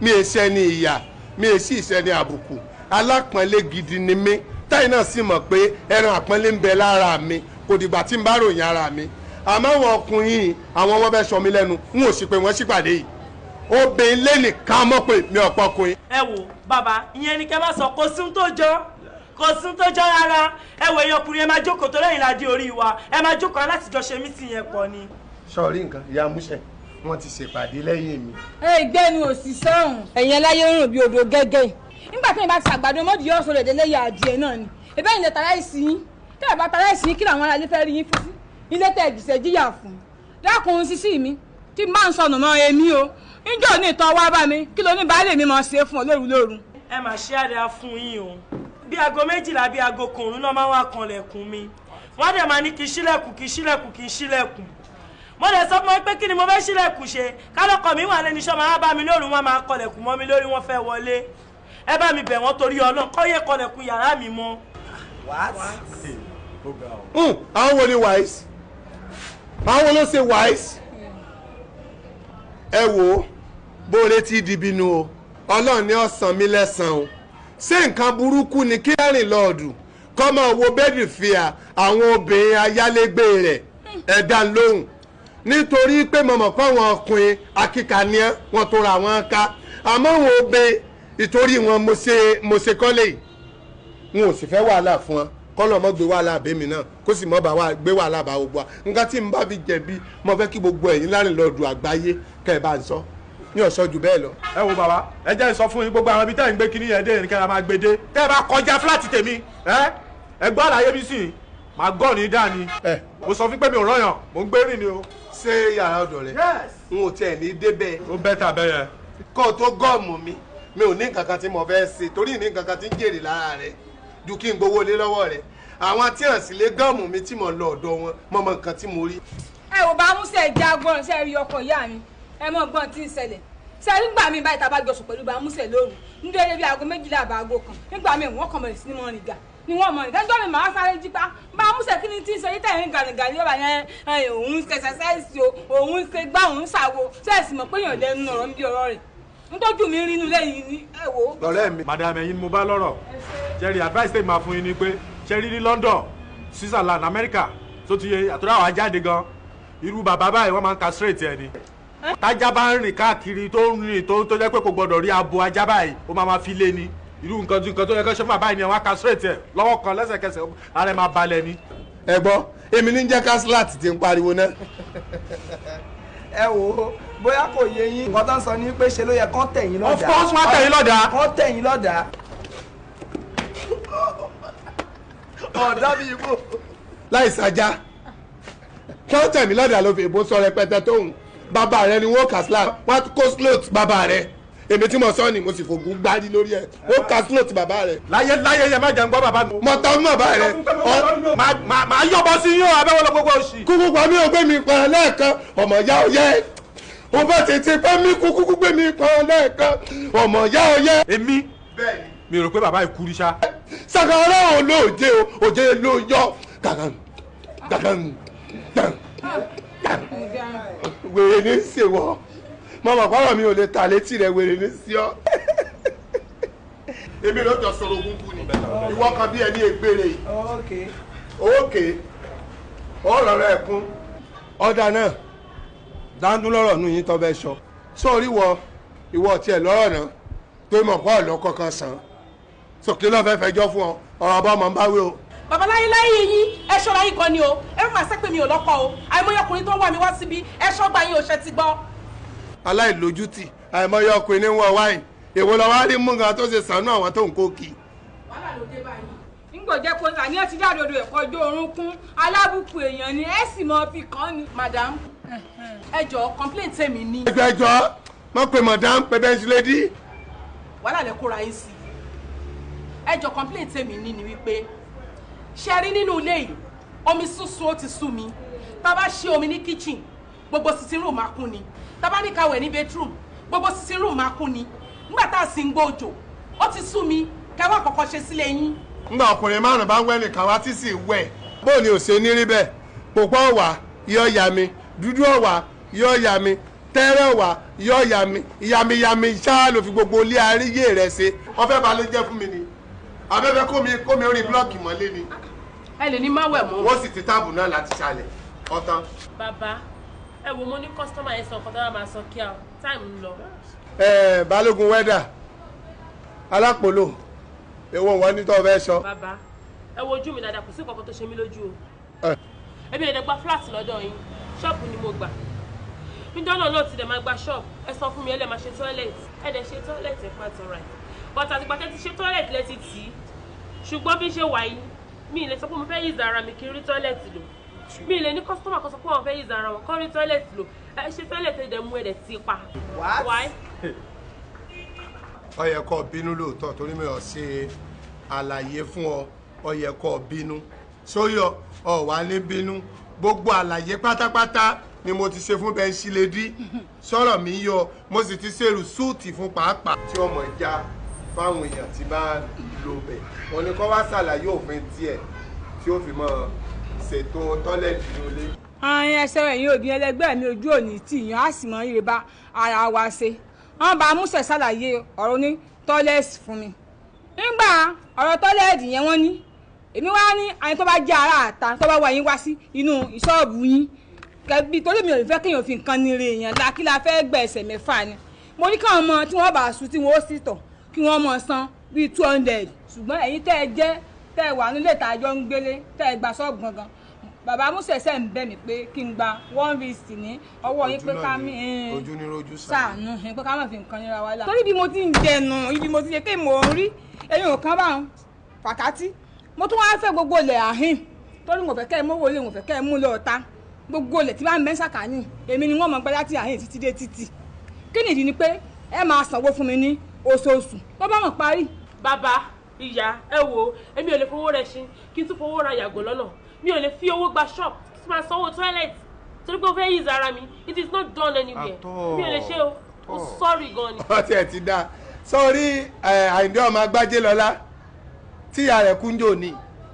mi èsẹ́ni ìyà mi èsì ìsẹ́ni àbùkù alápọ̀nlé gidi ni mí táyì náà sì mọ̀ pé ẹran àpọ́nlé ń bẹ lára mi kò dìgbà tí n bá ròyìn ara mi àmọ́ àwọn ọkùnrin àwọn ọmọ bẹ́ẹ̀ sọ mí lẹ́nu n ò sì pé wọ́n sípàdé yìí obìnrin lẹ́nìkan mọ̀ pé mi ò pọkùnrin. ẹ wo bàbá ìyẹn ni kẹ́ bá sọ kò sún tó jọ rárá ẹ wo èèyàn ọkùnrin ẹ máa jókòó tó lẹ́yìn ládé orí wa ẹ máa jókòó láti jọ ṣe mítì yẹn pọ̀ ni. sọ̀rí nǹkan ìyá múṣẹ́ wọ́n ti ṣèpàdé lẹ́yìn mi. ìgbẹ́nu òṣìṣẹ́ ọ̀hún ẹ̀yìn ẹláyé ń rùn bí odò gẹ́gẹ́ nígbà tí ìbá ti ṣàgbàdo mọ́dì yóò sọ̀rọ̀ èdè lẹ́yìn adìẹ náà ni ìbẹ́ ìlẹ̀ tara ìsìn yín kí ẹ̀ bá tara ìsìn yín kí làwọn aráalé fẹ́ rí yín fún sí ilé tẹ̀ ìgbìsẹ̀ jíyà fún dákun sísí mi tí máa ń sọnù mọ́ èmi o níjọ́ ní ìtọ́ wá bá mi kí ló ní baálé mi máa ṣe fún ọ lóru. ẹ mà ṣe àdá fún yín o bí aago 12 bí aago kòrún náà máa wá kanlẹ̀kùn mi wọ́n dẹ̀ máa ní kí ṣílẹ̀kùn mo lè sọ fún wọn pé kí ni mo fẹ́ ṣílẹ̀kùn ṣe kálọ́kọ̀ mi wà lẹ́nu iṣẹ́ máa bá mi lóru wọn máa kọlẹ̀kùn mọ́ mi lórí wọn fẹ́ wọlé ẹ bá mi bẹ̀ wọ́n torí Ọlọ́run kọ́ yẹ kọlẹ̀kùn yàrá mi mọ́. àwọn wo ni wise àwọn wo ló ṣe wise ẹ wo bó o létí dìbínú o Ọlọ́run ni ó san mí lẹ́san o ṣé nǹkan burúkú ni kí ẹ̀rìn lọ́ọ̀dù kọ́ máa wo bẹ́ẹ̀dì fìyà àwọn obìnrin ayálégbé rẹ̀ ẹ dá lóhùn nítorí pé mo mọ̀ pé àwọn ọkùnrin akíkanìyàn wọn tó ra wọn ká àmọ́ wọn ò bẹ ìtorí wọn mo ṣe kọ́lé yìí n ò sì fẹ́ wàhálà fún wọn kọ́lọ̀ mọ́ gbé wàhálà bẹ́mi náà kó sì mọ́ gbé wàhálà bá gbogbo wa nǹkan tí n bá fi jẹ̀bi mo fẹ́ kí gbogbo ẹ̀yin láńlọ́ọ̀dù àgbáyé kẹ́ ẹ bá ń sọ ní ọ̀sọ́ jù bẹ́ẹ̀ lọ. ẹ wo bàbá ẹ jẹ́ sọ fún yín gbogbo àwọn ibi tẹ́ ń gbé kíní yẹn dé ní kẹ́ra máa gbé dé tẹ́ ẹ bá kọjá fúláàtì tèmi ẹ gbọ́ àlàyé mi sì máa gọ́ ní dání mo sọ fún pé mi ò rọyàn mo ń gbé rìn ni o. ṣé yàrá ọ̀dọ̀ rẹ̀ n ò tiẹ̀ ní débẹ̀. ó bẹ́ tà bẹ́yẹ. kó o tó gọ́ọ̀mù mi ò ní nǹkan kan tí mo fẹ́ ṣe torí ní nǹkan kan tí ń jèrè lára rẹ̀ ju kí n gbowó lé lọ́wọ́ rẹ̀ àwọn tí hàn sí lé gọ́ọ̀mù mi tí mo lọ ọ̀dọ̀ wọn mo mọ nǹkan tí mo rí. ẹ ò bá músẹ̀ já gbọ́n ṣe rí ọkọ̀ ìyá mi ẹ mọ̀ gbọ́n tí ń ṣẹlẹ̀ ṣe nígbà míì báyìí tá a bá jọsùn pẹ̀lú bá músẹ̀ lóru nítorí bí aago 12 àbá aago kan nígbà míì wọ́n kàn mọ̀ sí ní mọ́ nìgà ni wọ́n mọ̀ nìgà nígbà míì màá sáré jí pa bá músẹ̀ kí ni tí ń sọ yìí tẹ̀yìn gànìgà ní ọba yẹn òun ṣe ṣẹṣẹṣẹ o òun ṣe gbá òun ṣàwo ṣẹ́ẹ̀sì mọ̀ pé èèyàn lẹ́nu ọ̀rọ̀ ń bí ọ̀rọ̀ rẹ̀ nítọ́jú mi rí inú lẹ́yìn ní ẹ̀wò. lọ́rẹ́ mi. madam ẹ̀yin mo bá lọ́rọ̀ jerry advice tèmi máa fún yín ni pé jerry ní London Switzerland America tó ti yẹ àtúrà àwọn ajáde gan irú bàbá báyìí wọ́n máa ń castrate ẹ ni tájá bá ń rìn káàkiri tó ń rìn tó jẹ́ pé kò gbọ́dọ̀ rí abo ajá báyìí ó máa fi lé ni irú nǹkan tó yẹ kó ṣe fún bàbá yìí ni wọ́n á castrate ẹ lọ́wọ́ kan lẹ́sẹ̀kẹsẹ̀ ara ẹ̀ máa balẹ̀ ni. ẹ gbọ́ èmi ní jẹ́ kásíláàtì ti ń pariwo náà. ẹ wo bóyá kò yé yín nǹkan tó ń sọ ni pé ṣe ló yẹ kán tẹ̀yìn lọ́dà. of course wọ́n tẹ̀yìn lọ́dà. kán tẹ̀yìn lọ́dà. ọ̀dà bíi ibò. láì sájà kí wọ́n tẹ̀mí lọ́dà ló fi ìbò sọ rẹpẹtẹ tóun bàbá rẹ ni wọ́n kà sílá wọ́n kó slot bàbá rẹ èmi tí mo sọ ni mo sì fògùn gbárí lórí ẹ wọ́n kà slot bàbá rẹ. láyé yẹn má jẹun gbọ́ bàbá mi. mo tọ́ mọ́ bàbá rẹ. màá yọ̀bọ sí yín o abẹ́wọ́ lọ gbogbo òsì. kúkú pa mí ò gbé mi pa lẹ́ẹ̀kan ọmọ ìyá ò yẹ o bá tètè pẹ́ mi kúkú gbé mi pa lẹ́ẹ̀kan ọmọ ìyá ò yẹ. èmi mi rò pé bàbá yìí kúrú ṣá. sàkàrà olóòjé o òjé ló yọ gàgàn gàgàn wèrè ní ṣèwọ mọ̀mọ́ pàrọ̀ mi ò lè ta létí rẹ̀ wèrè ní sí ọ. èmi ló jọ sọ̀rọ̀ ogun kú ni ìwọ kan bí ẹni ègbére yìí. òkè ọ̀rọ̀ rẹ̀ kún ọ̀dà náà dáńdún lọ́rọ̀ nù yín tó bẹ́ sọ sórí ìwọ tiẹ̀ lọ́rọ̀ náà tó mọ̀ pọ̀ lọ́kọ̀ kan sàn sókè lọ́ọ́ fẹ́ fẹjọ́ fún ọ ọ̀rọ̀ ọba ọmọ ń bá wí o. babaláyé láyé yín ẹ ṣọ́ra yín kan ni o ẹ fún àṣẹ pé mi ò lọ́kọ o àìmọye ọkùnrin tó ń wá mi wá síbi ẹ ṣọ́gbà yín ò ṣe ti gbọ́. aláìlójútì àìmọye ọkùnrin ní wọn wáyé èwo lọ wá rí mú nǹkan tó ṣe sànú àwọn tó ń kó kì. wàhálà ló dé báyìí. ngbò jẹ́ kó àníyàn ti jáde odò ẹ̀kọ́ ojú oorun kún alábùkù èèyàn ni ẹ sì mọ fi kàn ni. madam ẹ jọ̀ọ́ complaint tèmi ní. ẹgbẹ́jọ́ mọ̀ pé madam pẹ̀bẹ́ntì lady. wàhálà lẹ kóra yín sí ẹ jọ̀ọ́ complaint tèmi ní ni wípé ṣe rí nínú ilé yìí omi sísun ó ti sú mi tá a bá ṣe omi ní kitchen gbogbo sitting room máa kún ni tá a bá ní ká wẹ̀ ní bedroom gbogbo sitting room máa kún ni nígbà tá a sì ń gbòòjò ó ti sú mi kẹwàá kọ̀ọ̀kan ṣe sílé yín. nígbà ọkùnrin márùn bá ń wẹ́ nìkan wá tí sì wẹ̀ bóò ni ò ṣe ní rí bẹ́ẹ̀ pòpọ̀ ọ̀wà yọ ya mi dúdú ọ̀wà yọ ya mi tẹ́rẹ̀ ọ̀wà yọ ya mi yamiyami ṣáà ló fi gbogbo ilé aríyé rẹ̀ ṣe wọ́n fẹ́ balẹ̀ jẹ́ fún mi ni abẹ́fẹ́ kó mi orí blọ́ọ̀kì mọ́lé ni. ẹ lè ní má wẹ̀ mọ́. wọ́n sì ti táàbù náà láti ṣàlẹ̀ ọ̀tán. bàbá ẹ wo mo ní kọ́sítọ́mà yẹn sọ nǹkan tó máa sọ kí a táìmù ń lọ. balógun wẹ́dà alápòlò èwo wọn ní tó fẹ́ sọ. bàbá ẹ wo ojú mi dáadáa kò sí nǹkan tó ṣe mí lójú o. èmi lè gba fúláàtì lọ́dọ̀ yín ṣọ́ọ̀bù ni mo gbà níjọ́ náà náà ti dẹ̀ máa gba ṣọ́ọ̀bù ẹ sọ fún mi ẹ lè máa ṣe tọ́ílẹ̀tì ẹ dẹ̀ ṣe tọ́ílẹ̀tì ẹ̀ pàtó right but àtìgbà tẹ́ ti ṣe tọ́ílẹ̀tì lẹ ti tì í ṣùgbọ́n bí ṣe wà yìí mi lè sọ pé mo fẹ́ yíza ara mi kí n rí tọ́ílẹ̀tì lò mi lè ní kọ́sítọ́mà kan sọ pé wọ́n fẹ́ yíza ara wọn kọ́ rí tọ́ílẹ̀tì lò ẹ ṣe tọ́ílẹ̀tì ẹ̀ dẹ̀ mú ẹ̀ dẹ̀ ti pa. why. ó yẹ kó bínú lóòótọ́ torí mi ò ṣe àlàyé fún ọ ó yẹ kó bínú sóyọ ọ wà ní bínú gbogbo àlàyé pátápátá ni mo ti ṣe fún bẹ́ńsì lédí sọ̀rọ̀ mi yọ mo sì ti ṣe rùsúùtì fún pàápàá tí ọmọ ìjà fáwọn èèyàn tí bá lò bẹ̀ wọ́n ní kó wá ṣàlàyé òfin tiẹ̀ tí ó fi mọ́ ṣètò tọ́lẹ̀tì lólé. àyìn ẹsẹ̀ ẹ̀yìn òbí ẹlẹgbẹ́ mi ojú òní tì yàn á sì mọ ire bá ara wa ṣe wọ́n bá múṣẹ̀ ṣàlàyé ọ̀rọ̀ ní tọ́lẹ̀tì fún mi nígbà ọ̀rọ̀ tọ́lẹ̀tì yẹn wọ́n ní èmi wá ní àyìn tó bá jẹ́ ara àta tó bá wà yín wá sí inú ìṣọ́ọ̀bù yín kẹbí torí mi ò fẹ́ kéèyàn fi nǹkan nílé èèyàn la kí la fẹ́ gbẹ ẹsẹ̀ mẹ́fà ni mo ní káwọn ọmọ tí wọ́n bá sùn tí wọ́n ó sì tọ̀ kí wọ́n mọ̀ san bíi 200 ṣùgbọ́n ẹ̀yin tẹ́ ẹ jẹ́ tẹ́ ẹ wà nílé ìtajọ́ ń gbélé tẹ́ ẹ gba ṣọ́ọ̀bù gangan bàbá Músẹ̀sẹ̀ ń bẹ̀ mí pé kí n gba 150 ní ọwọ́ yín pé ká mi ṣàánú pé ká má fi nǹkan nira wa la. torí bí mo ti ń jẹnu ibi mo ti ṣe pé mò ń rí ẹ̀yin ò kán bá wọn fàkátì mo tún wá fẹ́ gbogbo ilẹ̀ àhín torí mo fẹ́ kẹ́ ẹ mówó lé mo fẹ́ kẹ́ ẹ mú lọ́ọ̀ta gbogbo ilẹ̀ tí bá ń bẹ́ sàkání èmi ni wọ́n mọ̀ gbẹ́ láti àhín títí dé títì kí nìdí ni pé ẹ máa sanwó fún mi ní oṣooṣù tó bá mọ̀ parí. bàbá ìyá ẹ wo èmi ò lè fowó rẹ ṣe kí n tún fowó ra yàgò lọ́nà mi ò lè fi owó gba shop kí n máa sanwó toilet torí pé o fẹ́ yíza ara mi it is not done anywhere mi ò lè ṣe o sorry gan ni. ọtí ẹ ti dá sọrí Àyìndé ọmọ Agbájé lọ́lá tíya rẹ̀ kúnjò ní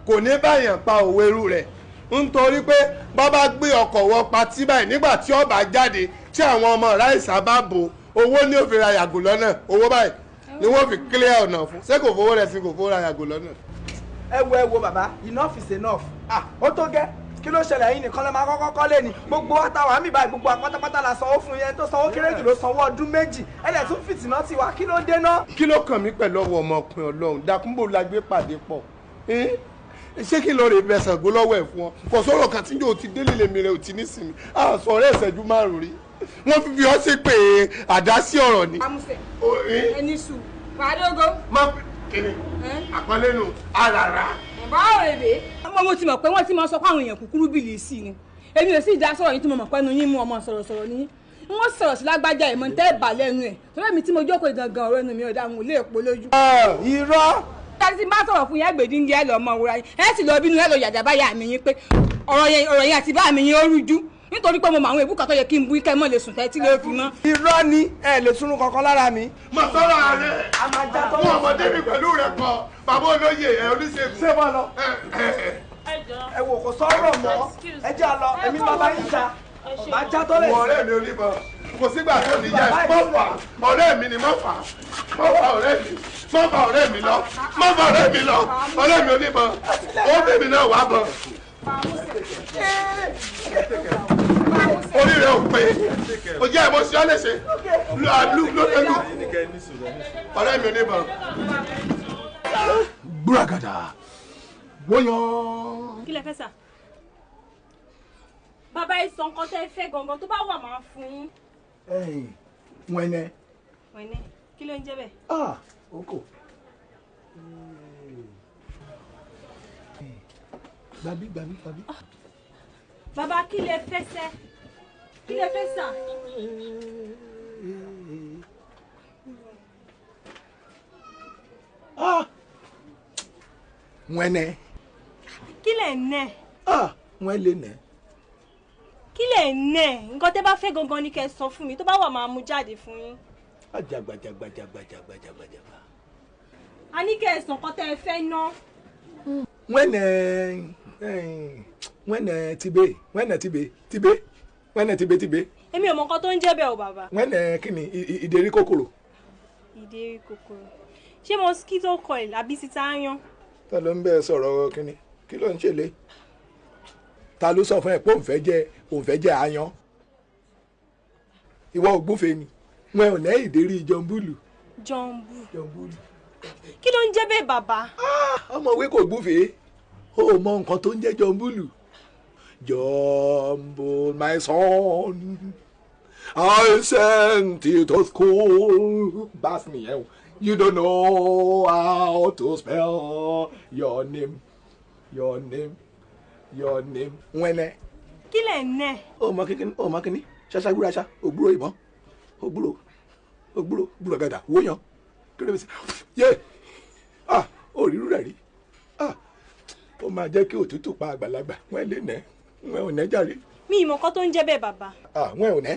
kò ní báyàn pa òwe irú rẹ̀ nítorí pé bàbá gbé ọkọ̀ wọ patí báyìí nígbà tí ó bá jáde tí àwọn ọmọ ráìsà bá bò owó ní òfin ra yàgò lọ́nà owó báyìí ni wọ́n fi clear ọ̀nà fún ṣé kò fowó rẹ̀ sí kò fowó ra yàgò lọ́nà. ẹ wo bàbá enough is enough ó tó gẹ́ kí ló ṣẹlẹ̀ yín nìkan lè máa kọ́kọ́ kọ́lé ni gbogbo àtàwọn àmì báyìí gbogbo àpátápátá la sanwó fún yẹn tó sanwó kéré jù ló sanwó ọdún méjì ẹ̀dẹ̀ tún fìtìná ti wá kí ló dé ná. kí ló kàn mí pẹ̀lú ọwọ́ ọmọkùnrin Ọlọ́run Dàkúnbò la gbé pàdé pọ̀ ṣé kí lọ rè bẹ̀sẹ̀ gbó lọ́wọ́ ẹ̀ fún ọ kò sọ̀rọ̀ kan tí yóò ti délé lèmi rẹ̀ ò ti nísìnyí sọ̀rọ̀ ìṣẹ́jú márùn-ún rí wọ́n fi ọ sí pé àdásí ọ̀rọ̀ ni. amúṣẹ ẹni sùn pàdógó. má kíni àpọ́nlé nù àràrà. báwo rèé mo ti mọ̀ pé wọ́n ti máa sọ pé àwọn èèyàn kúkúrú bìlì sí i ni èmi ò sì dá sọ̀rọ̀ yín tí mo mọ̀ pé ẹnu yín mú ọmọ sọ̀rọ̀sọ̀rọ̀ ní wọ́n sọ̀rọ̀ sí Lágbájá ìmọ̀ tẹ́ ẹ̀ bà lẹ́nu ẹ̀ torí èmi tí mo jókòó gangan ọ̀rọ̀ ẹnu mi ò dáhùn lé èpo lójú. irọ́. tí bá sọ̀rọ̀ fún yẹn gbèdíngé ẹ lọ ọmọ òwúra yín ẹ sì lọ bínú ẹ lọ yàjà báyà mi yín pé ọ̀rọ̀ yẹn àti bá mi yín ó rújú nítorí pé mo mọ àwọn èbúkà tó yẹ kí n bú kẹ́ mọ́ lè sùn tẹ́tí ló fi mọ́. irọ́ ni ẹ lè túnú kankan lára mi. mà sọ́ra rẹ̀ fún ọmọdé mi pẹ̀lú rẹ̀ kọ bàbá olóye ẹ̀ oníṣègùn. ṣé bọ́ lọ. ẹ wò kò sọ̀rọ̀ mọ́ ẹ jẹ́ àlọ́ èmi bàbá yín ta máa já tó lè. ọ̀rẹ́ mi oníbọn kò sígbà tó níjà mọ́fà ọ̀rẹ́ mi ni mọ́fà ọ̀rẹ́ mi mọ́fà ọ̀rẹ́ mi lọ mọ́fà ọ̀rẹ́ mi lọ ọ̀rẹ́ mi oníbọn ó bèbí náà wà bọ̀. orí rẹ̀ ò pé o jẹ́ ìmọ̀sí ọ́ léṣe lù lókèlú ọ̀rẹ́ mi oníbọn. gbúragàdà wọ́yàn. kí lẹ fẹ́ sà bàbá ẹ sọ nǹkan tẹ́ ẹ fẹ́ gangan tó bá wà máa fún yín. wẹ́nẹ́. wẹ́nẹ́ kí ló ń jẹ́ bẹ́ẹ̀. oko. gbàbí. bàbá kí lẹ fẹ́ sẹ́ kí lẹ fẹ́ sà. wẹ́nẹ́. kí lẹ nẹ́. wọ́n lè nẹ́. kí lẹ nẹ́ nǹkan tẹ́ bá fẹ́ gangan ni kẹ́ sọ fún mi tó bá wà máa mú jáde fún yín. Ajagbajagba. a ní kẹ́ ẹ sọ nǹkan tẹ́ ẹ fẹ́ ná. wẹ́nẹ̀ tibé. èmi ò mọ nǹkan tó ń jẹ́ bẹ́ẹ̀ o bàbá. wẹ́nẹ̀ kí ni ìdérí kòkòrò. ìdérí kòkòrò ṣé mosquito coil àbí títa aáyán. ta ló ń bẹ sọ̀rọ̀ kínní kí ló ń ṣẹlẹ̀ ta ló sọ fún ẹ pé òun fẹ́ jẹ aáyán ìwọ ògbúfe ni wọn ò ní ìdérí jọmbúlù. jọmbúlù kí ló ń jẹ́ bẹ́ẹ̀ bàbá. ọmọwé kò gbúfe ó mọ nǹkan tó ń jẹ́ jọmbúlù. Jumbo, my son, I sent you to school. That's me. You don't know how to spell your name. Wẹ́nẹ́. Kí lẹ̀ nẹ́. Ó mọ kíní. Ṣaṣagúra ṣá. Ògbúrò ìbọn. Ògbúrò gàdà. Wóyàn. Kí ló dé sí? Yé! Ó rí rẹ̀ rí. Ó máa jẹ́ kí òtútù pa àgbàlagbà. Wọ́n lè nẹ́. Wọ́n ò nẹ́ jàre. Mi ìmọ̀ nǹkan tó ń jẹ́ bẹ́ẹ̀ bàbá. Wọ́n ò nẹ́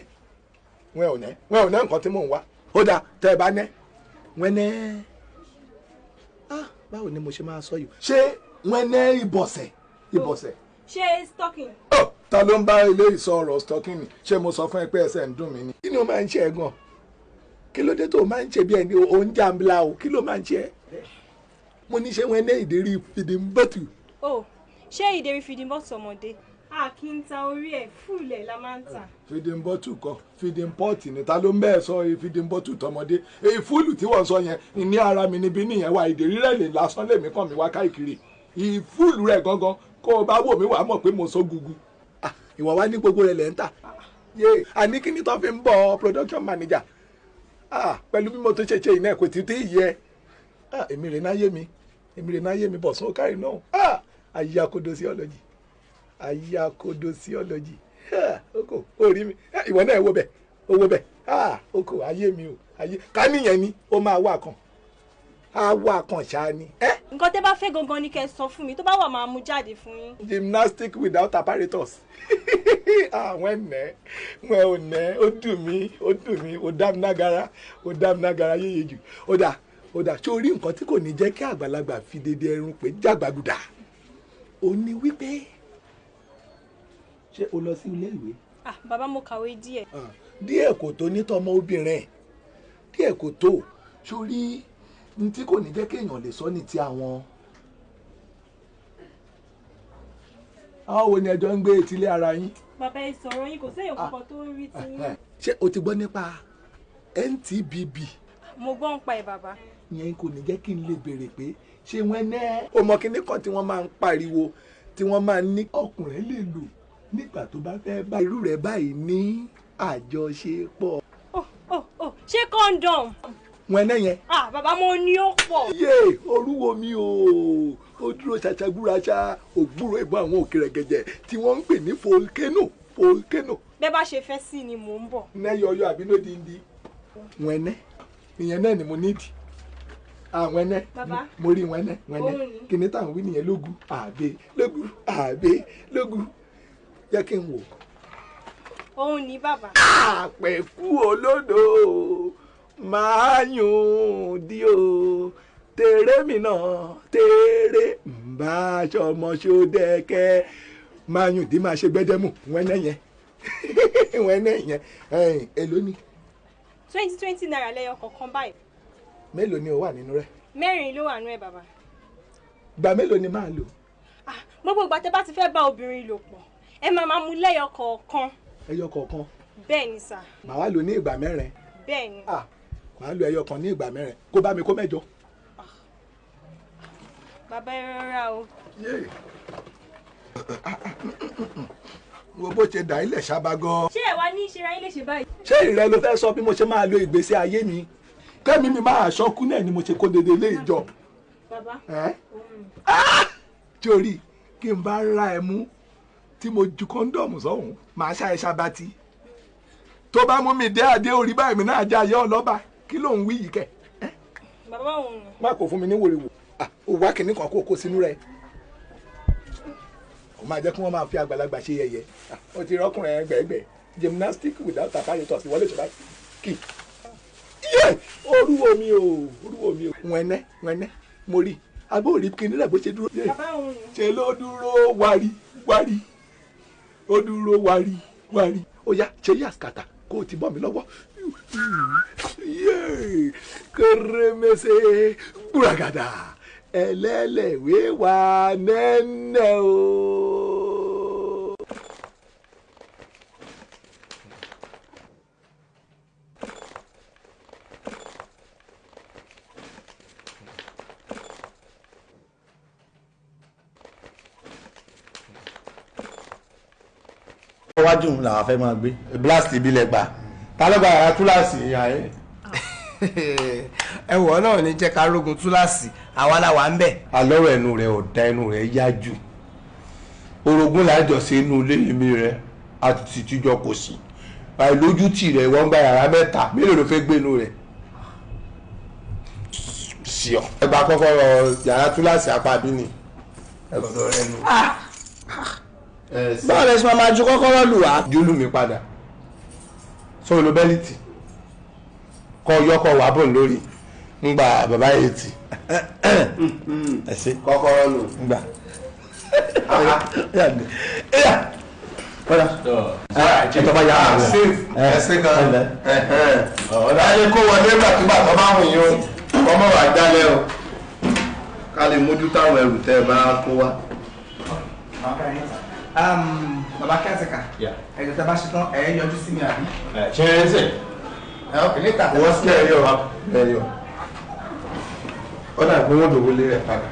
nǹkan tí mò ń wá. Ó dáa tẹ́ ẹ bá nẹ́. Wọ́n nẹ́. Báwo ni mo ṣe máa sọ yìí? Ṣé wọ́n nẹ́ ìbọ̀sẹ̀? Ṣé stocking? Ta ló ń bá ilé ìsọ̀rọ̀ stocking ni? Ṣé mo sọ fún ẹ pé ẹsẹ̀ ń dùn mí ni? Kí ni o máa ń ṣe ẹ gan? Kí ló dé tó o máa ń ṣe bí ẹni o ń jàmbla o? Kí ló máa ń ṣe ẹ? Mo ní ṣé wọ́n nẹ́ ìdérí fìdí ń bọ̀tù Oh, ṣé ìdérí fìdí bọ́tù ọmọdé? A kì í ta orí ẹ̀ fúlẹ̀ la máa ń tà. Feeding bottle kọ́ feeding pot ni ta ló ń bẹ́ẹ̀ sọ feeding bottle tọmọdé èyí fúlù tí wọ́n sọ yẹn ní ara mi níbí nìyẹn wá ìdérí rẹ̀ lè lásán lèmi kàn mí wá káìkiri ìfúlù rẹ̀ gangan kó o bá wò mí wàá mọ̀ pé mo sọ gugu ìwọ wá ní gbogbo rẹ̀ lẹ́ ń tà yé àní kí ni tó fi ń bọ̀ production manager pẹ̀lú bí mo tó ṣe ṣe iná kò títí yẹ èmi rè náà yé mi bọ̀ sún kárì náà ayé akodosiology oko orí mi ìwọ náà owó bẹ oko ayé mi o ayé ká nìyẹn ni ó máa wà kan ṣáá ni. nǹkan tẹ́ bá fẹ́ gangan ni kẹ́ ẹ sọ fún mi tó bá wà máa mú jáde fún yín. gymnastic without apparatus àwọn wọn ò nẹ́ ó dùn mí ó dá mi nágara yéye jù ó dà ṣé o rí nǹkan tí kò ní jẹ́ kí àgbàlagbà fi dédé ẹrun pé jàgbàgùdà ó ní wípé ṣé o lọ sí ilé ìwé. Bàbá mo kàwé díẹ̀. Díẹ̀ kò tó nítọ́mọ obìnrin díẹ̀ kò tó sórí ní tí kò ní jẹ́ kéèyàn lè sọ ní ti àwọn wo ni ẹjọ́ ń gbé etílé ara yín. Bàbá ẹ sọ̀rọ̀ yín kò séèyàn kankan tó ń rí ti yín. Ṣé o ti gbọ́ nípa NTBB. Mo gbọ́ ń pa ẹ̀ bàbá. Ìyẹn kò ní jẹ́ kí n lè béèrè pé ṣé wọ́n ná ọmọ kìnní kan tí wọ́n máa ń pariwo tí wọ́n máa ń ní ọkùnrin lè lò nígbà tó bá fẹ́ bá irú rẹ̀ báyìí ní àjọṣepọ̀. Ṣé condom. Wọ́n ná yẹn. Bàbá mo ní ó pọ̀. Yé orúwo mi o ó dúró ṣàṣàgúraṣà ògbúrò ìbọn àwọn òkèrè gẹ̀jẹ̀ tí wọ́n ń pè ní volcano. Bẹ́ẹ̀ bá ṣe fẹ́ sí ni mò ń bọ̀. Nẹ́yọ̀ọ́yọ̀ àbí ló di wọ́n ná ìyẹn náà ni mo nídìí. Àwọn ẹnẹ mo rí wọn ẹnẹ kí ni táwọn wí nìyẹn lógún yẹ kí n wò. Òun ni bàbá. Àpẹ̀kú olódò máa yùn dí o tèrè mi náà tèrè bá aṣọ ọmọ ṣódẹ́kẹ́ máa yùn dí máa ṣe gbẹ́dẹ́mù wọn ẹnẹ yẹn èló ni. 20 naira lẹ́yọ kọ̀ọ̀kan báyìí. Mélòó ni ó wà nínú rẹ̀? 4 ló wà nínú ẹ̀ bàbá. Gbà mélòó ni máa lò? Gbogbo ìgbà tẹ́ bá ti fẹ́ bá obìnrin lò pọ̀ ẹ máa mú lẹ́yọ kọ̀ọ̀kan. Ẹyọ kọ̀ọ̀kan. Bẹ́ẹ̀ ni sà. Màá wá lò ní ìgbà 4. Bẹ́ẹ̀ ni. Màá lò ẹyọ kan ní ìgbà 4 kó bá mi kó 8. Bàbá ẹ rọra o. Wo bó ṣe dà ilẹ̀ ṣábà gan. Ṣé ẹ wá ní ìṣera ilé ṣe báyìí? Ṣé ìrẹ ló fẹ́ sọ bí mo ṣe máa lo ìgbésí ayé mi? Kẹ́mi mi máa ṣọ́kú náà ni mo ṣe kó dédé ilé ìjọ. Bàbá. Torí kí n bá ra ẹ mú tí mo ju kọ́ńdọ̀mù sọ́hùn màá ṣá ẹ ṣábàtì. Tó bá mú mi dé adé orí báyìí mi náà já ayé ọlọ́ba kí ló ń wí yìí kẹ. Bàbá òun. Má kò fún mi ní wòrìwò. Ó wá kìnnì kan kó sínú rẹ̀. Ó máa jẹ́ kí wọ́n máa fi àgbàlagbà ṣe yẹ̀yẹ́. Ó ti rọ́kùnrin ẹgbẹ̀ẹ́gbẹ̀ gymnastic without apparatus wọlé ṣe báyìí kì. Orúwo mi o. Wẹ́nẹ́ mo rí agbó rí kíní rẹ̀ bó ṣe dúró. Ṣe ló dúró wárí ó dúró wárí ó yá ṣe yí àsìkàtà kó o ti bọ́ mi lọ́wọ́. Kéré-mèsè gbúragàdà ẹlẹ́lẹ̀wé wà nẹ́nẹ́ o. Wájú làwọn fẹ́ máa gbé. Blast ìbílẹ̀ gbà ta ló gba yàrá túláàsì ìyá ẹ. Ẹ wọ̀ náà ní jẹ́ ká rógun túláàsì àwa la wà ń bẹ̀. Àlọ́rọ̀ ẹnu rẹ̀ ò da ẹnu rẹ̀ yá jù. Orogún lájọ sí inú ilé mi rẹ̀ àti tìjọ kò sí. Àìlójútì rẹ̀ wọ́n gba yàrá 3 mélòó ló fẹ́ gbé inú rẹ̀. Sí ọ. Ẹ gba kọ́kọ́rọ́ yàrá túláàsì apá bí ni. Ẹ gbọ́dọ̀ rẹ̀ nù. Báwo lẹ ṣe máa ju kọ́kọ́rọ́ lù wá? Júlù mi padà. Sọ lo bẹ́líìtì. Kọ yọkọ̀ wà bọ̀ lórí. Ń gba bàbá yìí tì. Ẹ ṣe kọ́kọ́rọ́ lò. Ń gbà. Ìjọba yà á rẹ̀. Ẹ̀sìn kan. Ọ̀dà ayé kó wọlé gbàtúgbà tó bá wùn yín o. Ọmọ wà jálẹ̀ o. Ká lè mójú táwọn ẹrù tẹ́ ẹ bá kó wá. màá ká ẹ níta. Bàbá kẹ́tìkà ẹ̀jọ̀ tẹ́ bá ṣe tán ẹ̀ yọjú sí mi àbí. ṣe é sè. Ok níta. wọ́n sí ẹ̀yọ́ ó dà pé wọ́n dòwó lé rẹ̀ padà.